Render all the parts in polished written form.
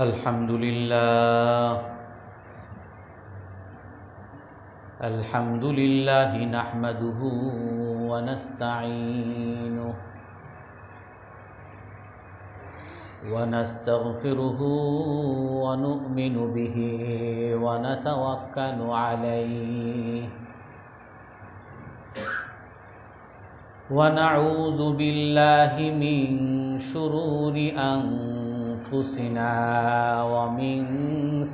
अल्हम्दुलिल्लाह नहमदुहु व नस्तईनुहु व नस्तगफिरुहु व नु'मिनु बिहि व नतवक्कलु अलैहि व नऊज़ु बिल्लाहि मिन शुरूरि अनफुसिना व मिन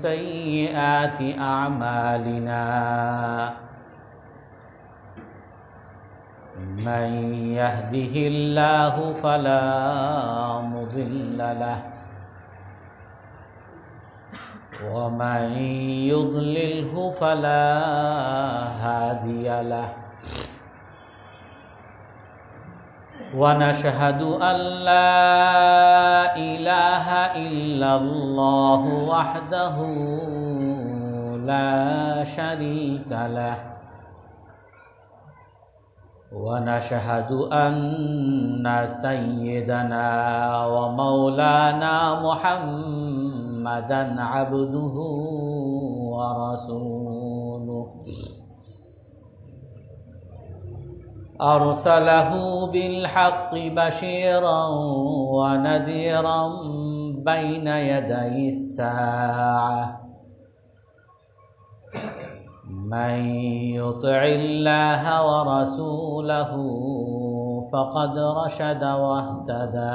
सय्यिआति अअमालिना मन यहदिहिल्लाहु फला मुदिल्ल लहु व मन युद्लिल्हु फला हादिय लहु वनशहदु अल्ला इलाहा इल्लल्लाहु वहदहु ला शरीका लहु वनशहदु अन्ना सय्यदना व मौलाना मुहम्मदन अब्दुहु व रसूलुहु अरसलहु बिल्हक्कि बशीरन व नज़ीरन बैन यदैस्साअह मन युतिइल्लाह व रसूलहु फ़क़द रशद वहतदा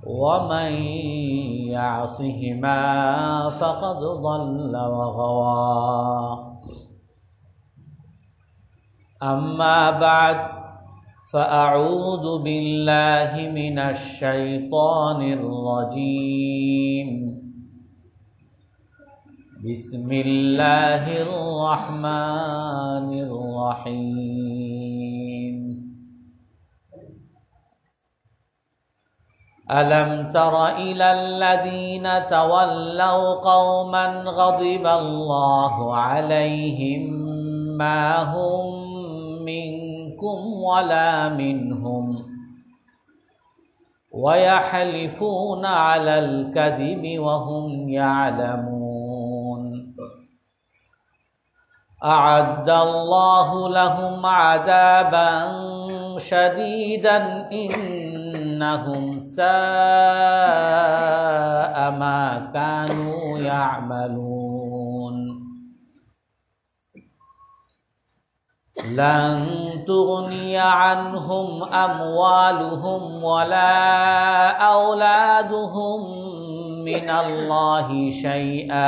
व मन यअसिहिमा फ़क़द ضल व गवा अम्मा बाद फ़अऊज़ु बिल्लाहि मिनश शैतानिर रजीम बिस्मिल्लाहिर रहमानिर रहीम अलम तर इलल लज़ीना तवल्लव क़ौमन ग़ज़िबल्लाहु अलैहिम मा हुम मिनकुम वला मिनहुम वयहलिफून अलल कज़िबि वहुम यअलमून अअद्दल्लाहु लहुम अज़ाबन शदीदन इन्नहुम साअ मा कानू यअमलून लन तुगनिया अन्हुम अम्वालुहुम वला औलादुहुम मिनल्लाहि शैआ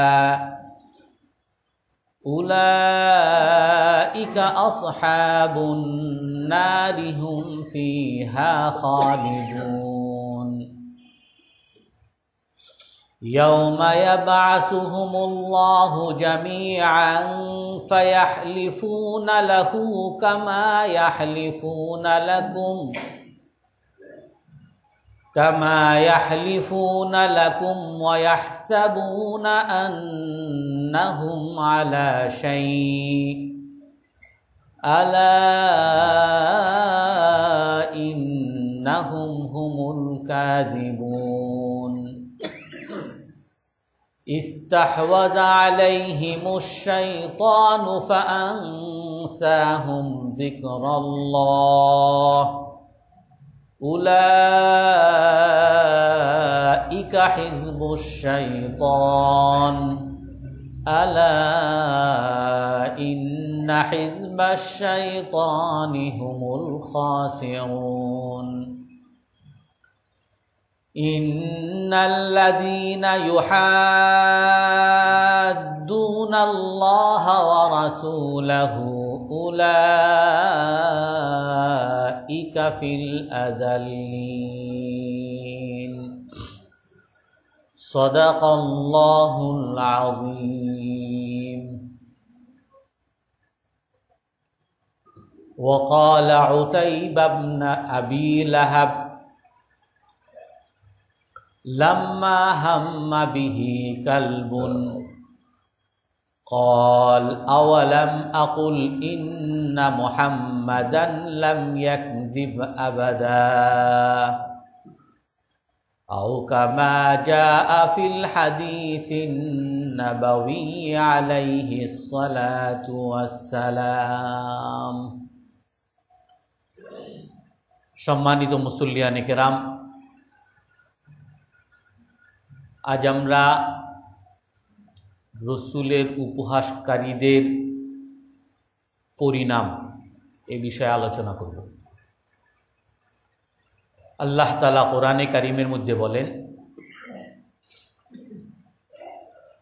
उलाइका अस्हाबुन नारि हुम फीहा खालिदून यौम यबअसुहुमुल्लाहु जमीअन फयहलिफून लहू कमा यहलिफून लकुम वयहसबून अन्नहुम अला शै'इन अला इन्नहुम हुमुल काज़िबून इस्तहवज़ अलैहिमुश शैतानु फ़अंसाहुम ज़िक्रल्लाह उलाइका हिज़्बुश शैतान अला इन्ना हिज़्बश शैतानि हुमुल खासिरून इन्नल्लज़ीना युहाद्दून अल्लाह व रसूलहु उलाइका फिल अज़ल्लीन सदक़ल्लाहुल अज़ीम वक़ाल उतैबा इब्न अबी लहब लम्मा हम्म बिही कल्बुन क़ाल अवलम अक़ुल इन्ना मुहम्मदन लम यकज़िब अबदा আও কামা জাআ ফিল হাদিসিন নাবাবী আলাইহিস সালাতু ওয়াস সালাম। সম্মানিত মুসল্লিয়ানে কেরাম, আজ আমরা রসুলের উপহাসকারীদের পরিণাম এ বিষয়ে আলোচনা করব। আল্লাহ তাআলা কোরআনে কারীমের মধ্যে বলেন,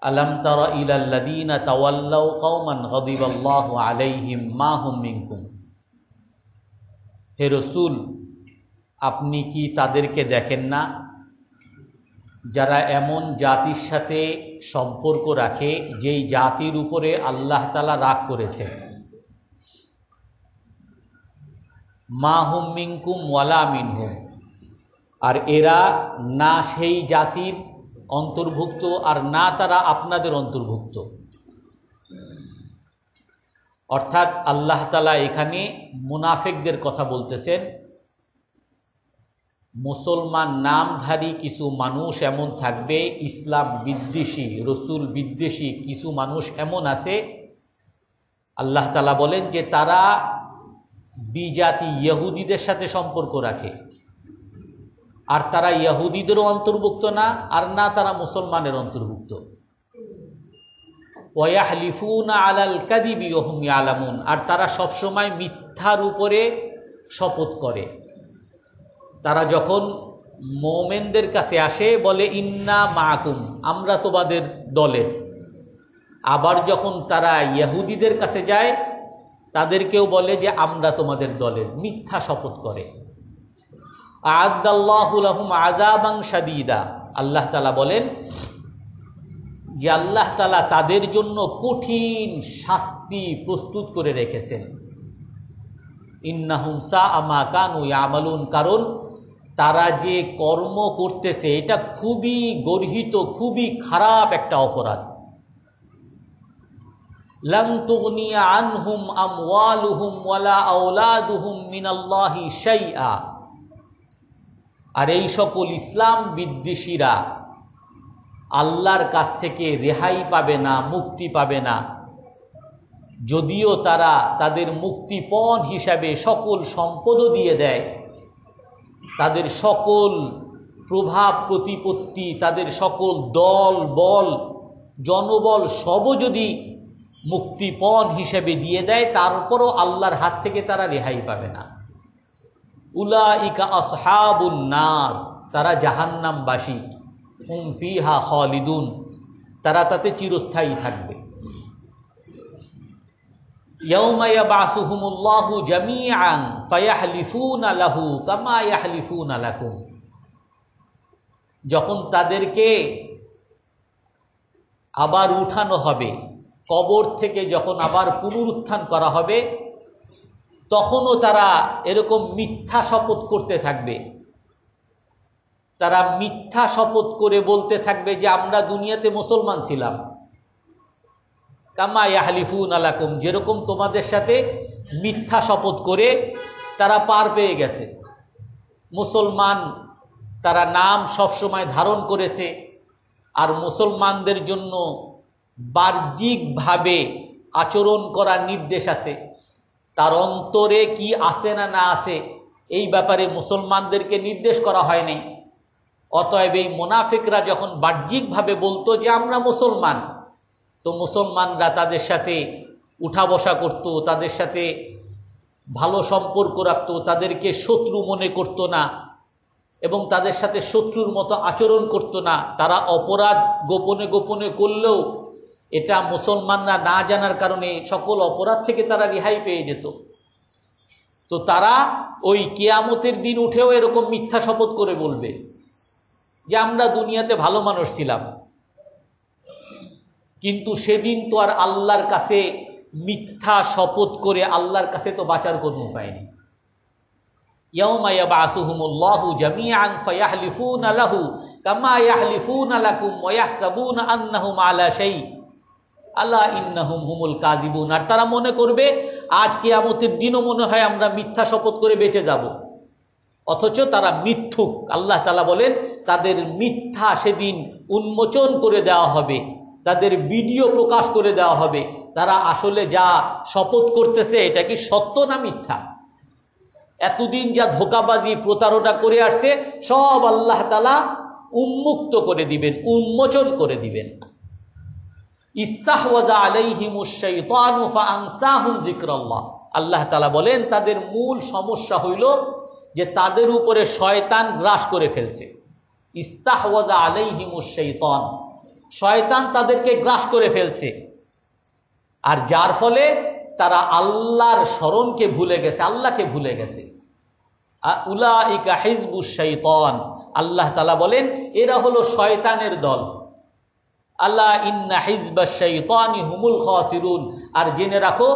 আলাম তারা ইলাল্লাযীনা তাওয়াল্লাউ কওমান গাদিবাল্লাহু আলাইহিম মা হুম মিনকুম। হে রসুল, আপনি কি তাদেরকে দেখেন না যারা এমন জাতির সাথে সম্পর্ক রাখে যেই জাতির উপরে আল্লাহ তাআলা রাগ করেছেন। মা হুম মিনকুম ওয়ালা মিনহুম, আর এরা না সেই জাতির অন্তর্ভুক্ত আর না তারা আপনাদের অন্তর্ভুক্ত। অর্থাৎ আল্লাহ তাআলা এখানে মুনাফিকদের কথা বলতেছেন। মুসলমান নামধারী কিছু মানুষ এমন থাকবে, ইসলাম বিদ্বেষী রসুল বিদ্বেষী কিছু মানুষ এমন আছে, আল্লাহ তাআলা বলেন যে তারা বিজাতি ইহুদিদের সাথে সম্পর্ক রাখে, আর তারা ইহুদিদেরও অন্তর্ভুক্ত না আর না তারা মুসলমানের অন্তর্ভুক্ত। ওয়াহলিফুনা আলাল কাযিবি ওয়া হুম ইয়ালামুন, আর তারা সবসময় মিথ্যার উপরে শপথ করে। তারা যখন মুমিনদের কাছে আসে বলে ইন্না মাআকুম, আমরা তোমাদের দলের। আবার যখন তারা ইহুদিদের কাছে যায় তাদেরকেও বলে যে আমরা তোমাদের দলের, মিথ্যা শপথ করে। আ'আদাল্লাহু লাহুম আযাবান শাদীদা, আল্লাহ তাআলা বলেন যে আল্লাহ তাআলা তাদের জন্য কঠিন শাস্তি প্রস্তুত করে রেখেছেন। ইন্নাহুম সাআ মা কানু ইয়ামালুন, কারণ তারা যে কর্ম করতেছে এটা খুবই গর্হিত, খুবই খারাপ একটা অপরাধ। লান তুগনিয়া আনহুম আমওয়ালুহুম ওয়ালা আওলাদুহুম মিনাল্লাহি শাইআ, আর এই সকল ইসলাম বিদ্বেষীরা আল্লাহর কাছ থেকে রেহাই পাবে না, মুক্তি পাবে না, যদিও তারা তাদের মুক্তিপণ হিসাবে সকল সম্পদও দিয়ে দেয়, তাদের সকল প্রভাব প্রতিপত্তি, তাদের সকল দল বল জনবল সবও যদি মুক্তিপণ হিসেবে দিয়ে দেয়, তারপরও আল্লাহর হাত থেকে তারা রেহাই পাবে না। উলাইকা আসহাবুন নার, তারা জাহান্নামবাসী। হুম ফিহা খালিদুন, তারা তাতে চিরস্থায়ী থাকবে। ইয়াউমা ইয়াবআসুহুমুল্লাহু জামিআন ফায়াহলিফুনা লাহু কামা ইয়াহলিফুনা লাকুম, যখন তাদেরকে আবার উঠানো হবে, কবর থেকে যখন আবার পুনরুত্থান করা হবে, তখনও তারা এরকম মিথ্যা শপথ করতে থাকবে। তারা মিথ্যা শপথ করে বলতে থাকবে যে আমরা দুনিয়াতে মুসলমান ছিলাম। কামা ইয়াহলিফুনা লাকুম, যেরকম তোমাদের সাথে মিথ্যা শপথ করে তারা পার পেয়ে গেছে। মুসলমান তারা নাম সবসময় ধারণ করেছে, আর মুসলমানদের জন্য বাহ্যিকভাবে আচরণ করার নির্দেশ আছে। তার অন্তরে কি আছে না না আছে এই ব্যাপারে মুসলমানদেরকে নির্দেশ করা হয়নি। অতএব এই মুনাফিকরা যখন বাহ্যিকভাবে বলতো যে আমরা মুসলমান, তো মুসলমানরা তাদের সাথে উঠা বসা করত, তাদের সাথে ভালো সম্পর্ক রাখত, তাদেরকে শত্রু মনে করত না এবং তাদের সাথে শত্রুর মতো আচরণ করত না। তারা অপরাধ গোপনে গোপনে করলেও এটা মুসলমানরা না জানার কারণে সকল অপরাধ থেকে তারা রেহাই পেয়ে যেত। তো তারা ওই কিয়ামতের দিন উঠেও এরকম মিথ্যা শপথ করে বলবে যে আমরা দুনিয়াতে ভালো মানুষ ছিলাম, কিন্তু সেদিন তো আর আল্লাহর কাছে মিথ্যা শপথ করে আল্লাহর কাছে তো বাঁচার কোনো উপায় নেই। ইয়াউমা ইয়াবআসুহুমুল্লাহু জামিআন ফায়াহলিফুনা লাহু কামা ইয়াহলিফুনা লাকুম ওয়া ইয়াহসাবুনা আন্নাহুম আলা শাই আলা ইন্নাহুম হুমুল কাযিবুন, আর তারা মনে করবে আজ কিয়ামতের দিনও মনে হয় আমরা মিথ্যা শপথ করে বেঁচে যাব। অথচ তারা মিথ্যুক। আল্লাহ তাআলা বলেন তাদের মিথ্যা সেদিন উন্মোচন করে দেওয়া হবে, তাদের ভিডিও প্রকাশ করে দেওয়া হবে। তারা আসলে যা শপথ করতেছে এটা কি সত্য না মিথ্যা? এতদিন যা ধোঁকাবাজি প্রতারণা করে আসছে সব আল্লাহ তাআলা উন্মুক্ত করে দিবেন, উন্মোচন করে দিবেন। ইস্তাহওয়াজা আলাইহিমুশ শাইতানু ফাআনসাহুম যিকরাল্লাহ। আল্লাহ তাআলা বলেন তাদের মূল সমস্যা হইল যে তাদের উপরে শয়তান গ্রাস করে ফেলছে। ইস্তাহওয়াজা আলাইহিমুশ শাইতান, শয়তান তাদেরকে গ্রাস করে ফেলছে, আর যার ফলে তারা আল্লাহর স্মরণকে ভুলে গেছে, আল্লাহকে ভুলে গেছে। উলাইকা হিজবুশ শাইতান, আল্লাহ তাআলা বলেন এরা হলো শয়তানের দল। আল্লাহ ইন্না হিজবাশ শাইতানি হুমুল খাসিরুন, আর জেনে রাখো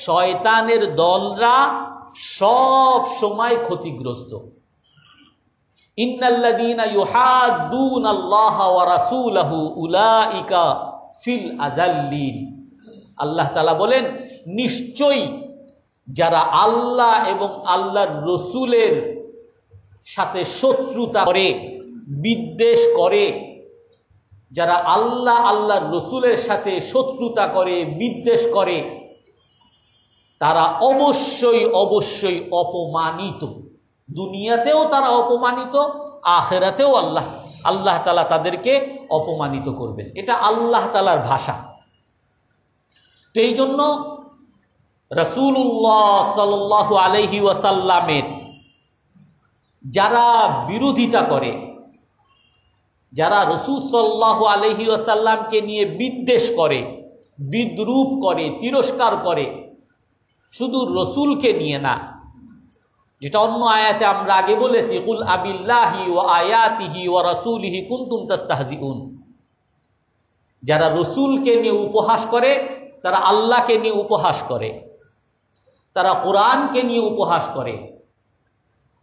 শয়তানের দলরা সব সময় ক্ষতিগ্রস্ত। ইন্নাল্লাযীনা ইউহাদ্দুনাল্লাহা ওয়া রাসূলাহু উলাইকা ফিল আযাল্লিন। আল্লাহ তাআলা বলেন নিশ্চয়ই যারা আল্লাহ এবং আল্লাহর রসুলের সাথে শত্রুতা করে, বিদ্বেষ করে, যারা আল্লাহ আল্লাহর রসুলের সাথে শত্রুতা করে, বিদ্বেষ করে, তারা অবশ্যই অবশ্যই অপমানিত। দুনিয়াতেও তারা অপমানিত, আখিরাতেও আল্লাহ তাআলা তাদেরকে অপমানিত করবেন। এটা আল্লাহ তাআলার ভাষা। তো এই জন্য রাসূলুল্লাহ সাল্লাল্লাহু আলাইহি ওয়াসাল্লামের যারা বিরোধিতা করে, যারা রাসূল সাল্লাল্লাহু আলাইহি ওয়াসাল্লামকে নিয়ে বিদ্বেষ করে, বিদ্রূপ করে, তিরস্কার করে, শুধু রসুলকে নিয়ে না, যেটা অন্য আয়াতে আমরা আগে বলেছি, কুল আবিল্লাহি ওয়া আয়াতিহি ওয়া রাসূলিহি কুনতুম তাস্তাহজিউন। যারা রসুলকে নিয়ে উপহাস করে তারা আল্লাহকে নিয়ে উপহাস করে, তারা কোরআনকে নিয়ে উপহাস করে,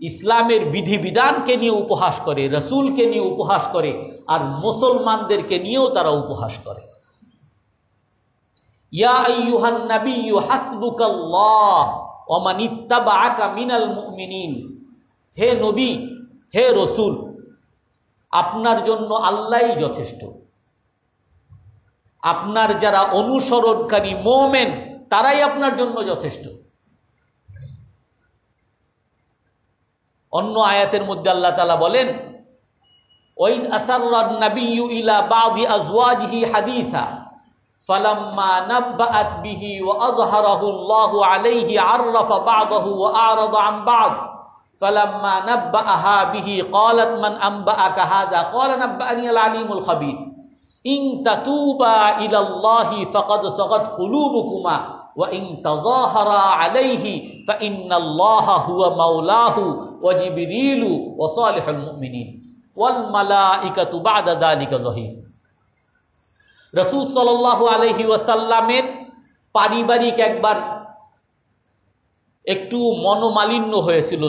ইসলামের বিধিবিধানকে নিয়ে উপহাস করে, রসুলকে নিয়ে উপহাস করে, আর মুসলমানদেরকে নিয়েও তারা উপহাস করে। ইয়া আইয়ুহান নাবিয়্যু হাসবুকাল্লাহ ওয়া মান ইত্তাবাআকা মিনাল মুমিনিন। হে নবী, হে রসুল, আপনার জন্য আল্লাহই যথেষ্ট। আপনার যারা অনুসরণকারী মুমিন তারাই আপনার জন্য যথেষ্ট। অন্য আয়াতের মধ্যে আল্লাহ তাআলা বলেন ওয়াইদ আসাররান নাবিয়্যু ইলা বা'দি আজওয়াজিহি হাদিসা ফালাম্মা নাব্বাআত বিহি ওয়া আযহারাহু আল্লাহু আলাইহি আররাফা বা'দাহু ওয়া আ'রাদা আন বা'দ ফালাম্মা নাব্বাআহা বিহি ক্বালাত মান আনবাআকা হাযা ক্বালা নাব্বাআনি আল আলিমুল খাবীর ইন তাতুবা ইলাল্লাহি ফাকাদ সাগাত কুলুবুকুমা ওয়া ইন তাযাহারা আলাইহি ফাইন্নাল্লাহা হুয়া মাওলাহু ওয়া জিবরিলু ওয়া সালিহুল মুমিনিন ওয়াল মালাইকাতু বা'দা যালিকা যহির। রাসূল সাল্লাল্লাহু আলাইহি ওয়াসাল্লামের পারিবারিক একবার একটু মনোমালিন্য হয়েছিল,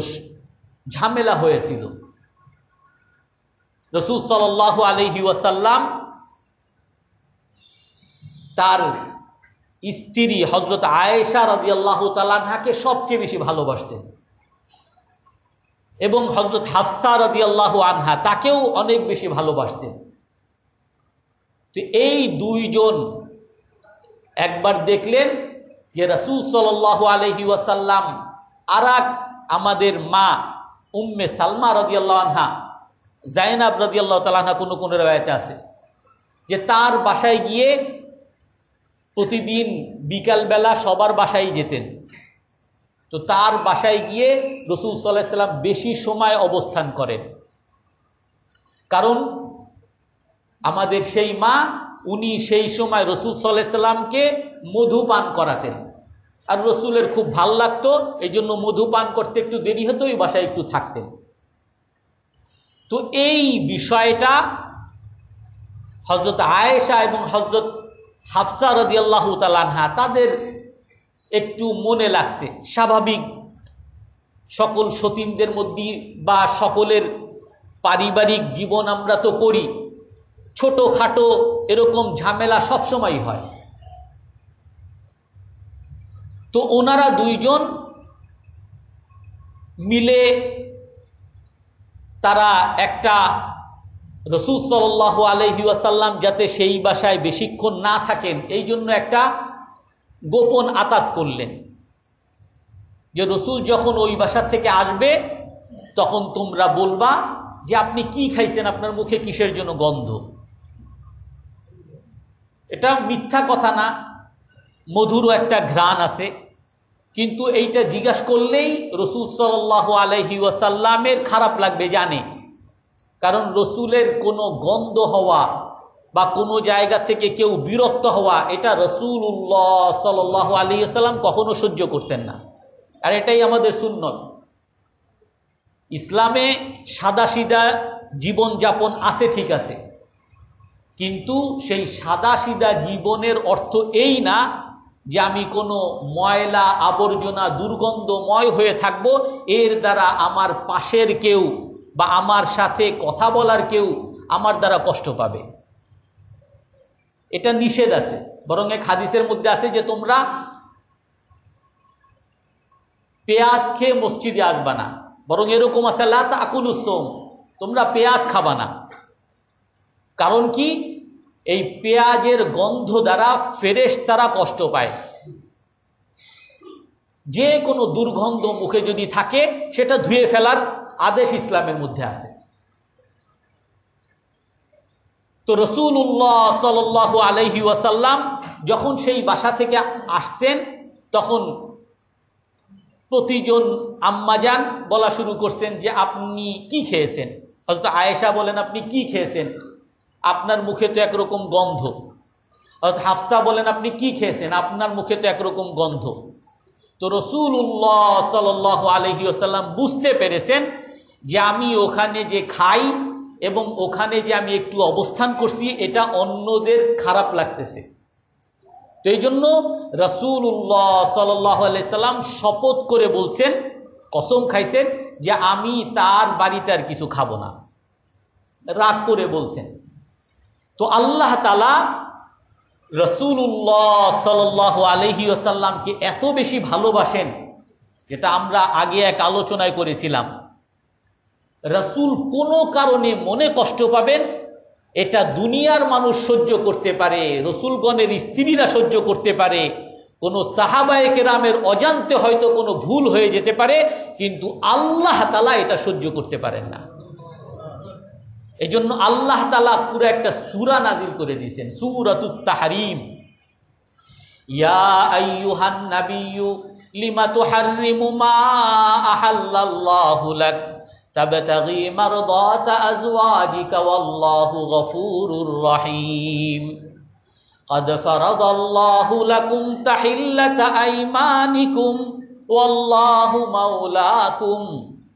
ঝামেলা হয়েছিল। রাসূল সাল্লাল্লাহু আলাইহি ওয়াসাল্লাম তার স্ত্রী হযরত আয়েশা রাদিয়াল্লাহু তাআলা আনহাকে সবচেয়ে বেশি ভালোবাসতেন এবং হযরত হাফসা রাদিয়াল্লাহু আনহা তাকেও অনেক বেশি ভালোবাসতেন। তো এই দুইজন একবার দেখলেন যে রাসূল সাল্লাল্লাহু আলাইহি ওয়াসাল্লাম আরেক আমাদের মা উম্মে সালমা রাদিয়াল্লাহু আনহা, জাইনাব রাদিয়াল্লাহু তাআলা আনহা কোন কোন riwayate আছে যে তার বাসায় গিয়ে প্রতিদিন বিকালবেলা সবার বাসায় যেতেন। তো তার বাসায় গিয়ে রাসূল সাল্লাল্লাহু আলাইহি ওয়াসাল্লাম বেশি সময় অবস্থান করেন, কারণ আমাদের সেই মা উনি সেই সময় রাসূল সাল্লাল্লাহু আলাইহি ওয়াসাল্লামকে মধু পান করাতেন, আর রসুলের খুব ভাল লাগতো, এই জন্য মধু পান করতে একটু দেরি হতো, ওই বাসায় একটু থাকতেন। তো এই বিষয়টা হযরত আয়েশা এবং হযরত হাফসা রাদিয়াল্লাহু তাআলা আনহা তাদের একটু মনে লাগছে। স্বাভাবিক, সকল সতীনদের মধ্যে বা সকলের পারিবারিক জীবন আমরা তো করি, ছোটোখাটো এরকম ঝামেলা সবসময় হয়। তো ওনারা দুইজন মিলে তারা একটা রাসূল সাল্লাল্লাহু আলাইহি ওয়াসাল্লাম যাতে সেই বাসায় বেশিক্ষণ না থাকেন এই জন্য একটা গোপন আতাত করলেন যে রাসূল যখন ওই বাসা থেকে আসবে তখন তোমরা বলবা যে আপনি কি খাইছেন, আপনার মুখে কিসের জন্য গন্ধ। এটা মিথ্যা কথা না, মধুরও একটা ঘ্রাণ আছে, কিন্তু এইটা জিজ্ঞাসা করলেই রাসূল সাল্লাল্লাহু আলাইহি ওয়াসাল্লামের খারাপ লাগবে জানে, কারণ রাসূলের কোনো গন্ধ হওয়া বা কোনো জায়গা থেকে কেউ বিরক্ত হওয়া এটা রাসূলুল্লাহ সাল্লাল্লাহু আলাইহি ওয়াসাল্লাম কখনো সহ্য করতেন না। আর এটাই আমাদের সুন্নত। ইসলামে সাদাসিধা জীবনযাপন আছে ঠিক আছে, কিন্তু সেই সাদাসিধা জীবনের অর্থ এই না যে আমি কোনো ময়লা আবর্জনা দুর্গন্ধময় হয়ে থাকব, এর দ্বারা আমার পাশের কেউ বা আমার সাথে কথা বলার কেউ আমার দ্বারা কষ্ট পাবে, এটা নিষেধ আছে। বরং এক হাদিসের মধ্যে আছে যে তোমরা পেঁয়াজ খেয়ে মসজিদে আসবা না, বরং এরকম আছে লা তাকুলুস সুম, তোমরা পেঁয়াজ খাবা না। কারণ কি, এই পেঁয়াজের গন্ধ দ্বারা ফেরেশতারা কষ্ট পায়। যে কোনো দুর্গন্ধ মুখে যদি থাকে সেটা ধুয়ে ফেলার আদেশ ইসলামের মধ্যে আছে। তো রাসূলুল্লাহ সাল্লাল্লাহু আলাইহি ওয়াসাল্লাম যখন সেই বাসা থেকে আসছেন তখন প্রতিজন আম্মাজান বলা শুরু করছেন যে আপনি কি খেয়েছেন। হযরত আয়েশা বলেন আপনি কি খেয়েছেন, আপনার মুখে তো একরকম গন্ধ। হযরত হাফসা বলেন আপনি কি খেয়েছেন, আপনার মুখে তো একরকম গন্ধ। তো রাসূলুল্লাহ সাল্লাল্লাহু আলাইহি ওয়াসাল্লাম বুঝতে পেরেছেন যে আমি ওখানে যে খাই এবং ওখানে যে আমি একটু অবস্থান করছি এটা অন্যদের খারাপ লাগতেছে। তো এই জন্য রাসূলুল্লাহ সাল্লাল্লাহু আলাইহি সাল্লাম শপথ করে বলছেন, কসম খাইছেন যে আমি তার বাড়িতে আর কিছু খাবো না, রাগ করে বলছেন। তো আল্লাহ তাআলা রাসূলুল্লাহ সাল্লাল্লাহু আলাইহি ওয়াসাল্লামকে এত বেশি ভালোবাসেন, যেটা আমরা আগে এক আলোচনায় করেছিলাম। রাসূল কোনো কারণে মনে কষ্ট পাবেন এটা দুনিয়ার মানুষ সহ্য করতে পারে, রাসূলগণের স্ত্রীরা সহ্য করতে পারে, কোনো সাহাবায়ে কেরামের অজান্তে হয়তো কোনো ভুল হয়ে যেতে পারে, কিন্তু আল্লাহ তাআলা এটা সহ্য করতে পারেন না। এই জন্য আল্লাহ তাআলা পুরো একটা সূরা নাজিল করে দিয়েছেন, সূরাতুত তাহরিম। ইয়া আইয়ুহান নাবিয়্যু লিমা তুহাররিমু মা আহাল্লাল্লাহু লাক তাবতাগি মারদাতা আজওয়াজিকা ওয়াল্লাহু গফুরুর রহিম। قد فرض الله لكم تحلة أيمانكم والله مولاكم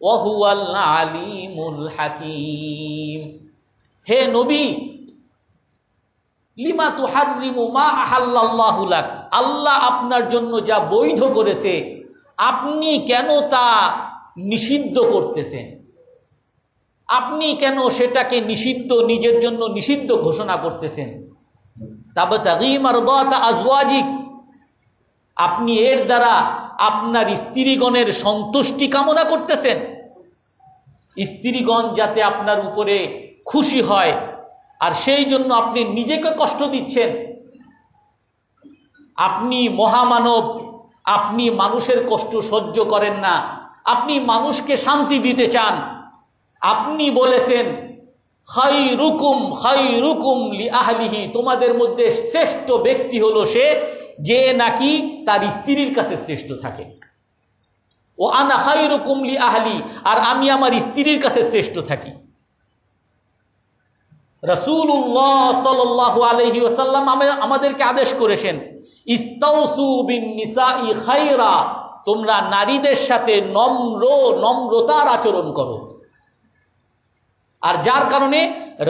وهو العليم الحكيم। হে নবী, লিমা তুহাররিমু মা আহাল্লাল্লাহু লাক, আল্লাহ আপনার জন্য যা বৈধ করেছে আপনি কেন তা নিষিদ্ধ করতেছেন? আপনি কেন সেটাকে নিষিদ্ধ, নিজের জন্য নিষিদ্ধ ঘোষণা করতেছেন? তাবতাগি মারদাতা আজওয়াজিক, আপনি এর দ্বারা আপনার স্ত্রীগণের সন্তুষ্টি কামনা করতেছেন, স্ত্রীগণ যাতে আপনার উপরে খুশি হয়, আর সেই জন্য আপনি নিজেকে কষ্ট দিচ্ছেন। আপনি মহামানব, আপনি মানুষের কষ্ট সহ্য করেন না, আপনি মানুষকে শান্তি দিতে চান। আপনি বলেছেন খায়রুকুম খায়রুকুম লিআহলিহি, তোমাদের মধ্যে শ্রেষ্ঠ ব্যক্তি হলো সে যে নাকি তার স্ত্রীর কাছে শ্রেষ্ঠ থাকে। ও আনা খায়রুকুম লিআহলি, আর আমি আমার স্ত্রীর কাছে শ্রেষ্ঠ থাকি। রাসূলুল্লাহ সাল্লাল্লাহু আলাইহি ওয়াসাল্লাম আমাদেরকে আদেশ করেছেন ইস্তাউসু বিন নিসাই খায়রা, তোমরা নারীদের সাথে নম্রতার আচরণ করো। আর যার কারণে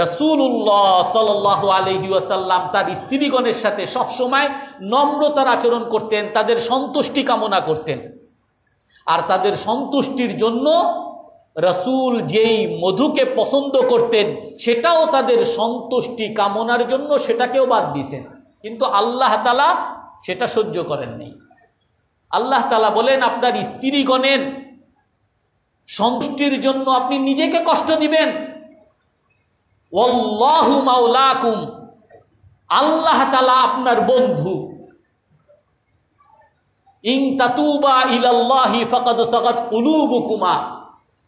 রাসূলুল্লাহ সাল্লাল্লাহু আলাইহি ওয়াসাল্লাম তার স্ত্রীগণের সাথে সবসময় নম্রতার আচরণ করতেন, তাদের সন্তুষ্টি কামনা করতেন। আর তাদের সন্তুষ্টির জন্য রাসূল যেই মধুকে পছন্দ করতেন সেটাও তাদের সন্তুষ্টি কামনার জন্য সেটাকেও বাদ দিয়েছেন, কিন্তু আল্লাহ তাআলা সেটা সহ্য করেন নাই। আল্লাহ তাআলা বলেন আপনার স্ত্রীগণের সন্তুষ্টির জন্য আপনি নিজেকে কষ্ট দিবেন। ওয়াল্লাহু মাওলাকুম, আল্লাহ তাআলা আপনার বন্ধু। ইন তাতুবা ইলাল্লাহি ফাকাদ সাগাত কুলুবুকুমা,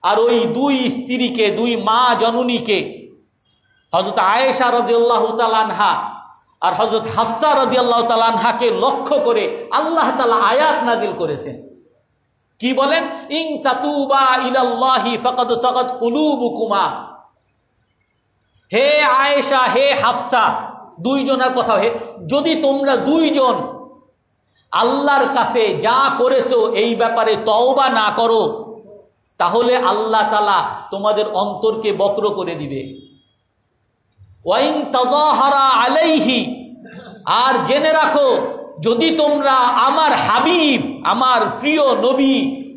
আর ওই দুই স্ত্রীকে, দুই মা জননীকে, হযরত আয়েশা রাদিয়াল্লাহু তাআলা আনহা আর হযরত হাফসা রাদিয়াল্লাহু তাআলা আনহাকে লক্ষ্য করে আল্লাহ তাআলা আয়াত নাজিল করেছেন। কি বলেন? ইন তাতুবা ইলাল্লাহি ফাকাদ সাগাত কুলুবুকুমা, হে আয়েশা, হে হাফসা, দুইজনের কথা, যদি তোমরা দুইজন আল্লাহর কাছে যা করেছো এই ব্যাপারে তওবা না করো, তাহলে আল্লাহ তাআলা তোমাদের অন্তরকে বক্র করে দিবে। ওয়াইন তাযাহারা আলাইহি, আর জেনে রাখো যদি তোমরা আমার হাবিব, আমার প্রিয় নবী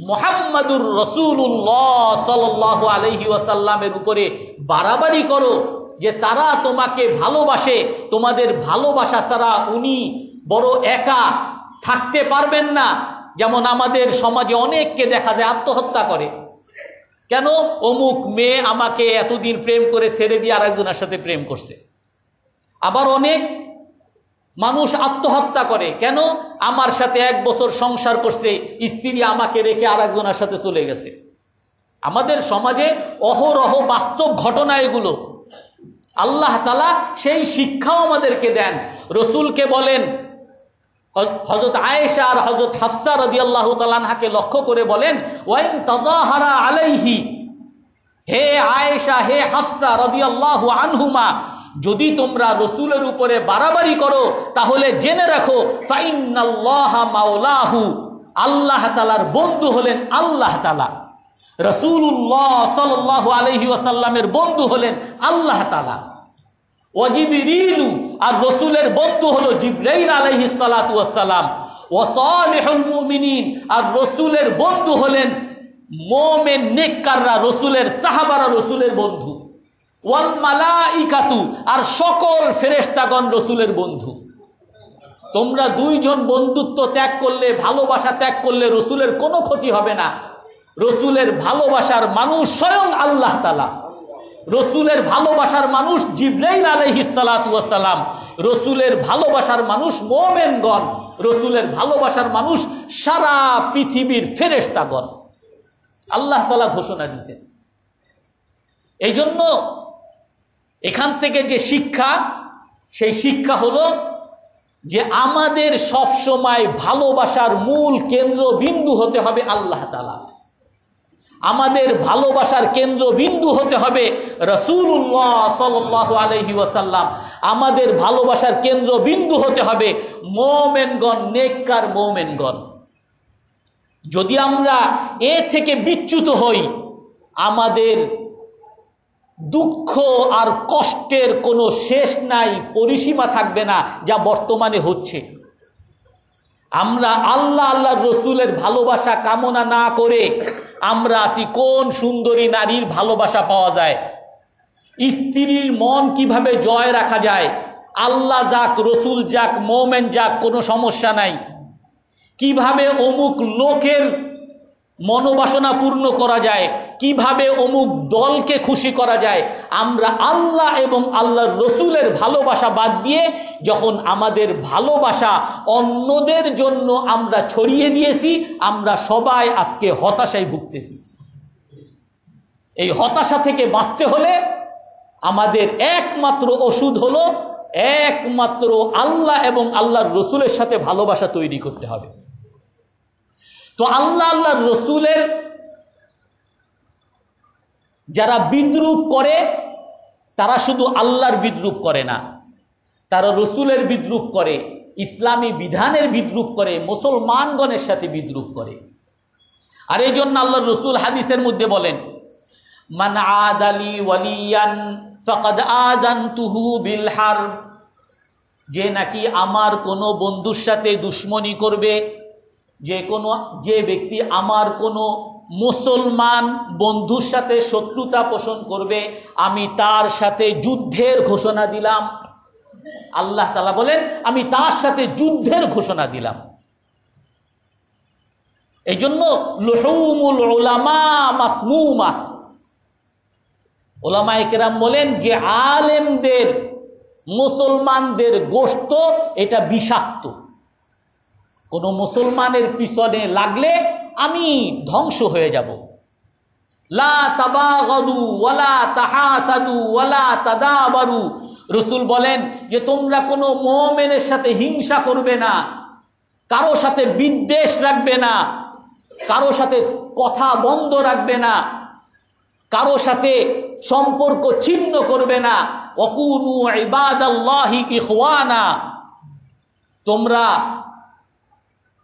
মুহাম্মাদুর রাসূলুল্লাহ সাল্লাল্লাহু আলাইহি ওয়াসাল্লামের উপরে বাড়াবাড়ি করো যে তারা তোমাকে ভালোবাসে, তোমাদের ভালোবাসা ছাড়া উনি বড় একা থাকতে পারবেন না। যেমন আমাদের সমাজে অনেককে দেখা যায় আত্মহত্যা করে। কেন? অমুক মেয়ে আমাকে এতদিন প্রেম করে ছেড়ে দিয়ে আরেকজনের সাথে প্রেম করছে। আবার অনেক মানুষ আত্মহত্যা করে। কেন? আমার সাথে 1 বছর সংসার করছে, স্ত্রী আমাকে রেখে আরেকজনের সাথে চলে গেছে। আমাদের সমাজে অহরহ বাস্তব ঘটনা এগুলো। আল্লাহ তাআলা সেই শিক্ষাও আমাদেরকে দেন। রসুলকে বলেন, হযরত আয়েশা আর হযরত হাফসা রাদিয়াল্লাহু তাআলা আনহাকে লক্ষ্য করে বলেন, ওয়াইন তাযাহারা আলাইহি, হে আয়েশা, হে হাফসা রাদিয়াল্লাহু আনহুমা, যদি তোমরা রসুলের উপরে বাড়াবাড়ি করো তাহলে জেনে রাখো ফাইন্নাল্লাহা মাওলাহু, আল্লাহ তাআলার বন্ধু হলেন আল্লাহ তাআলা। রাসূলুল্লাহ সাল্লাল্লাহু আলাইহি ওয়াসাল্লামের বন্ধু হলেন আল্লাহ তাআলা। ওয়া জিবরিলু, আর রসুলের বন্ধু হলো জিবরাইল আলাইহিস সালাতু ওয়াস সালাম। ওয়া সালিহুল মুমিনিন, আর রসুলের বন্ধু হলেন মুমিন নেককাররা, রসুলের সাহাবারা রসুলের বন্ধু। ওয়াল মালাইকাতু, আর সকল ফেরেশতাগণ রসুলের বন্ধু। তোমরা দুইজন বন্ধুত্ব ত্যাগ করলে, ভালোবাসা ত্যাগ করলে রসুলের কোনো ক্ষতি হবে না। রসুলের ভালোবাসার মানুষ স্বয়ং আল্লাহ তাআলা, রসুলের ভালোবাসার মানুষ জিবরাইল আলাইহিস সালাতু ওয়াস সালাম, রসুলের ভালোবাসার মানুষ মুমিনগণ, রসুলের ভালোবাসার মানুষ সারা পৃথিবীর ফেরেশতাগণ। আল্লাহ তাআলা ঘোষণা দিয়েছেন। এই জন্য এখান থেকে যে শিক্ষা, সেই শিক্ষা হলো যে আমাদের সব সময় ভালোবাসার মূল কেন্দ্রবিন্দু হতে হবে আল্লাহ তাআলা। আমাদের ভালোবাসার কেন্দ্রবিন্দু হতে হবে রাসূলুল্লাহ সাল্লাল্লাহু আলাইহি ওয়াসাল্লাম। আমাদের ভালোবাসার কেন্দ্রবিন্দু হতে হবে মুমিনগণ, নেককার মুমিনগণ। যদি আমরা এ থেকে বিচ্যুত হই, আমাদের দুঃখ আর কষ্টের কোনো শেষ নাই, পরিসীমা থাকবে না, যা বর্তমানে হচ্ছে। আমরা আল্লাহর রসুলের ভালোবাসা কামনা না করে আমরা আছি কোন সুন্দরী নারীর ভালোবাসা পাওয়া যায়, স্ত্রীর মন কিভাবে জয় রাখা যায়, আল্লাহ যাক, রসুল যাক, মোমেন যাক, কোনো সমস্যা নাই, কিভাবে অমুক লোকের মনোবাসনা পূর্ণ করা যায়, কিভাবে অমুক দলকে খুশি করা যায়। আমরা আল্লাহ এবং আল্লাহর রসুলের ভালোবাসা বাদ দিয়ে যখন আমাদের ভালোবাসা অন্যদের জন্য আমরা ছড়িয়ে দিয়েছি, আমরা সবাই আজকে হতাশায় ভুগতেছি। এই হতাশা থেকে বাঁচতে হলে আমাদের একমাত্র ওষুধ হলো একমাত্র আল্লাহ এবং আল্লাহর রসুলের সাথে ভালোবাসা তৈরি করতে হবে। তো আল্লাহর রসুলের যারা বিদ্রূপ করে, তারা শুধু আল্লাহর বিদ্রূপ করে না, তারা রসুলের বিদ্রূপ করে, ইসলামী বিধানের বিদ্রূপ করে, মুসলমানগণের সাথে বিদ্রূপ করে। আর এই জন্য আল্লাহর রসুল হাদিসের মধ্যে বলেন, মান আদালি ওয়ালিয়ান ফাকাদ আযানতুহু বিল হারব, যে নাকি আমার কোনো বন্ধুর সাথে দুশমনি করবে, যে ব্যক্তি আমার কোনো মুসলমান বন্ধুর সাথে শত্রুতা পোষণ করবে, আমি তার সাথে যুদ্ধের ঘোষণা দিলাম। আল্লাহ তাআলা বলেন, আমি তার সাথে যুদ্ধের ঘোষণা দিলাম। এই জন্য লুহুমুল উলামা মাসমুমা, উলামায়ে কেরাম বলেন যে আলেমদের, মুসলমানদের গোশত এটা বিষাক্ত। কোনো মুসলমানের পিছনে লাগলে আমি ধ্বংস হয়ে যাব। লা তাবাগাদু ওয়ালা তাহাসাদু ওয়ালা তাদাবারু, রাসূল বলেন যে তোমরা কোনো মুমিনের সাথে হিংসা করবে না, কারো সাথে বিদ্বেষ রাখবে না, কারো সাথে কথা বন্ধ রাখবে না, কারো সাথে সম্পর্ক ছিন্ন করবে না। ওয়াকুনু ইবাদাল্লাহি ইখওয়ানা, তোমরা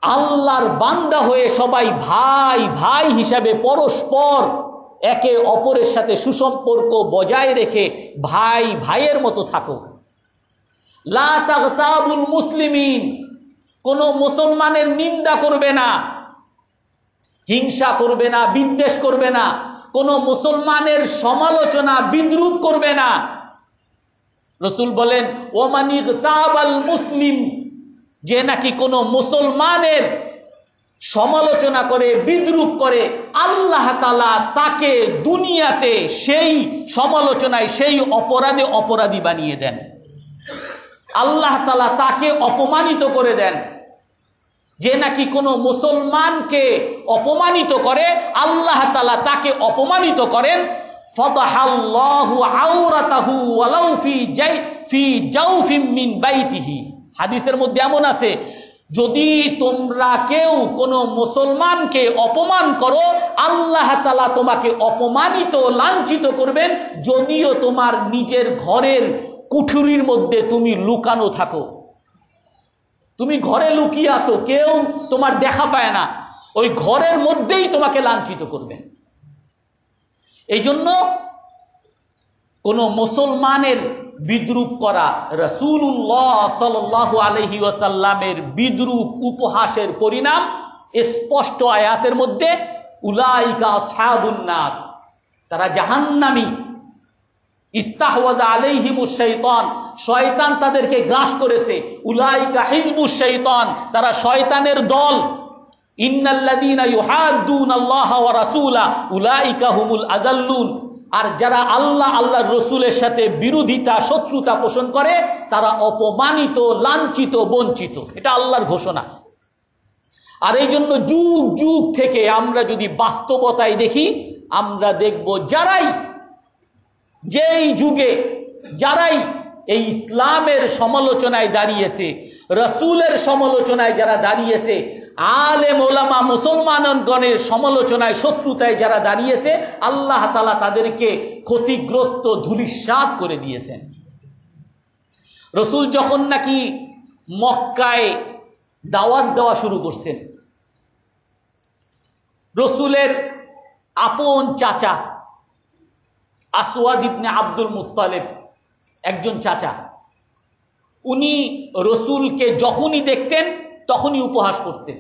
আল্লাহর বান্দা হয়ে সবাই ভাই ভাই হিসাবে পরস্পর একে অপরের সাথে সুসম্পর্ক বজায় রেখে ভাই ভাইয়ের মতো থাকো। লা তাগতাবুল মুসলিমিন, কোনো মুসলমানের নিন্দা করবে না, হিংসা করবে না, বিদ্বেষ করবে না, কোনো মুসলমানের সমালোচনা বিদ্রূপ করবে না। রাসূল বলেন ওমান ইগতাবাল মুসলিম, যে নাকি কোনো মুসলমানের সমালোচনা করে বিদ্রূপ করে, আল্লাহ তাআলা তাকে দুনিয়াতে সেই সমালোচনায় সেই অপরাধে অপরাধী বানিয়ে দেন। আল্লাহ তাআলা তাকে অপমানিত করে দেন। যে নাকি কোনো মুসলমানকে অপমানিত করে, আল্লাহ তাআলা তাকে অপমানিত করেন। ফাতাহাল্লাহু আওরাতাহু ওয়ালাউ ফি জাওফিম মিন বাইতিহি, হাদিসের মধ্যে এমন আছে, যদি তোমরা কেউ কোনো মুসলমানকে অপমান করো, আল্লাহ তাআলা তোমাকে অপমানিত লাঞ্ছিত করবেন, যদিও তোমার নিজের ঘরের কুঠুরির মধ্যে তুমি লুকানো থাকো। তুমি ঘরে লুকিয়ে আসো, কেউ তোমার দেখা পায় না, ওই ঘরের মধ্যেই তোমাকে লাঞ্ছিত করবেন। এই জন্য কোনো মুসলমানের বিদ্রূপ করা, রাসূলুল্লাহ সাল্লাল্লাহু আলাইহি ওয়াসাল্লামের বিদ্রূপ উপহাসের পরিণাম স্পষ্ট আয়াতের মধ্যে, উলাইকা আসহাবুন নার, তারা জাহান্নামী। ইস্তাহওয়াজা আলাইহিমুশ শাইতান, শয়তান তাদেরকে গ্রাস করেছে। উলাইকা হিজবুশ শাইতান, তারা শয়তানের দল। ইন্নাল্লাযীনা ইউহাদ্দুনাল্লাহা ওয়া রাসূলা উলাইকা হুমুল আযাল্লুন, আর যারা আল্লাহ আল্লাহর রসুলের সাথে বিরোধিতা শত্রুতা পোষণ করে তারা অপমানিত, লাঞ্ছিত, বঞ্চিত। এটা আল্লাহর ঘোষণা। আর এই জন্য যুগ যুগ থেকে আমরা যদি বাস্তবতায় দেখি, আমরা দেখব যেই যুগে যারাই এই ইসলামের সমালোচনায় দাঁড়িয়েছে, রসুলের সমালোচনায় যারা দাঁড়িয়েছে, আলেম ওলামা মুসলমানগণের সমালোচনায় শত্রুতায় যারা দাঁড়িয়েছে, আল্লাহ তাআলা তাদেরকে ক্ষতিগ্রস্ত ধূলিসাৎ করে দিয়েছেন। রসুল যখন নাকি মক্কায় দাওয়াত দেওয়া শুরু করছেন, রসুলের আপন চাচা আসওয়াদ ইবনে আব্দুল মুত্তালিব, একজন চাচা, উনি রসুলকে যখনই দেখতেন তখনই উপহাস করতেন।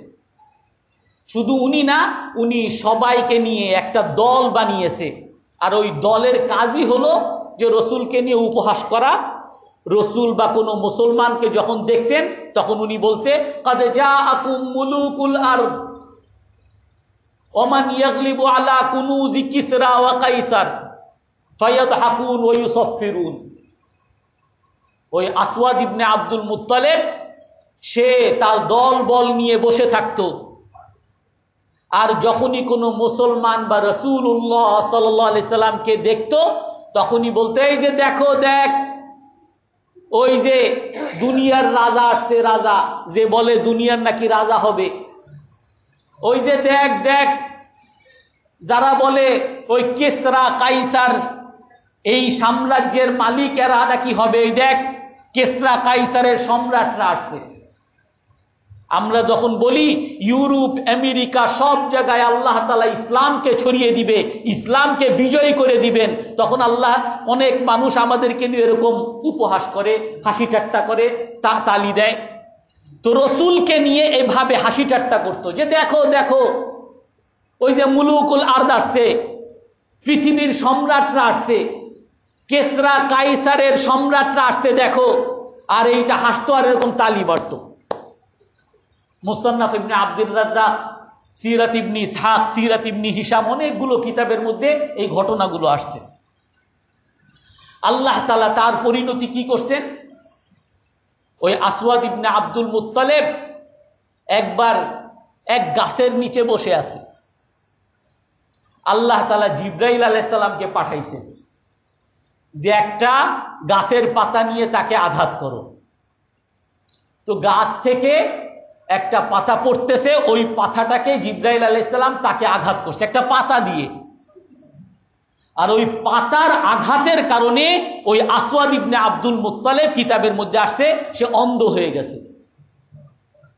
শুধু উনি না, উনি সবাইকে নিয়ে একটা দল বানিয়েছে, আর ওই দলের কাজই হলো যে রসুলকে নিয়ে উপহাস করা। রসুল বা কোনো মুসলমানকে যখন দেখতেন তখন উনি বলতে, কাদ জাআকুম মুলুকুল আরদ ওমান ইয়াগলিবু আলা কুনুজি কিসরা ওয়া কাইসার ফায়াদহাকুন ওয়া ইউসাফফিরুন। ওই আসওয়াদ ইবনে আব্দুল মুত্তালিব সে তার দল বল নিয়ে বসে থাকতো, আর যখনই কোনো মুসলমান বা রাসূলুল্লাহ সাল্লাল্লাহু আলাইহি সাল্লামকে দেখতো তখনই বলতো, এই যে দেখো, দেখ ওই যে দুনিয়ার রাজা আসছে, রাজা যে বলে দুনিয়ার নাকি রাজা হবে, ওই যে দেখ দেখ যারা বলে ওই কিসরা কাইসার এই সাম্রাজ্যের মালিক এরা নাকি হবে, এই দেখ কিসরা কাইসারের সম্রাটরা আসছে। আমরা যখন বলি ইউরোপ আমেরিকা সব জায়গায় আল্লাহ তাআলা ইসলামকে ছড়িয়ে দিবে, ইসলামকে বিজয়ী করে দিবেন, তখন আল্লাহ অনেক মানুষ আমাদেরকে নিয়ে এরকম উপহাস করে, হাসি ঠাট্টা করে, তালি দেয়। তো রসুলকে নিয়ে এভাবে হাসি ঠাট্টা করতো যে দেখো দেখো ওই যে মুলুকুল আরদ আসছে, পৃথিবীর সম্রাটরা আসছে, কিসরা কাইসারের সম্রাটরা আসছে দেখো, আর এইটা হাসতো আর এরকম তালি বাড়তো। মুসান্নাফ ইবনে আব্দুর রাজ্জাক সিরাত ইবনে ইসহাক, সিরাত ইবনে হিশাম, অনেকগুলো কিতাবের মধ্যে এই ঘটনাগুলো আসছে। আল্লাহ তাআলা তার পরিণতি কি করছেন? ওই আসওয়াদ ইবনে আব্দুল মুত্তালিব একবার এক গাছের নিচে বসে আছে। আল্লাহ তাআলা জিবরাইল আলাইহিস সালামকে পাঠাইছেন যে একটা গাছের পাতা নিয়ে তাকে আঘাত করো। তো গাছ থেকে একটা পাতা পড়তেছে, ওই পাতাটাকে জিবরাইল আলাইহিস সালাম তাকে আঘাত করছে একটা পাতা দিয়ে। আর ওই পাতার আঘাতের কারণে ওই আসওয়াদ ইবনে আব্দুল মুত্তালিব কিতাবের মধ্যে আসছে সে অন্ধ হয়ে গেছে,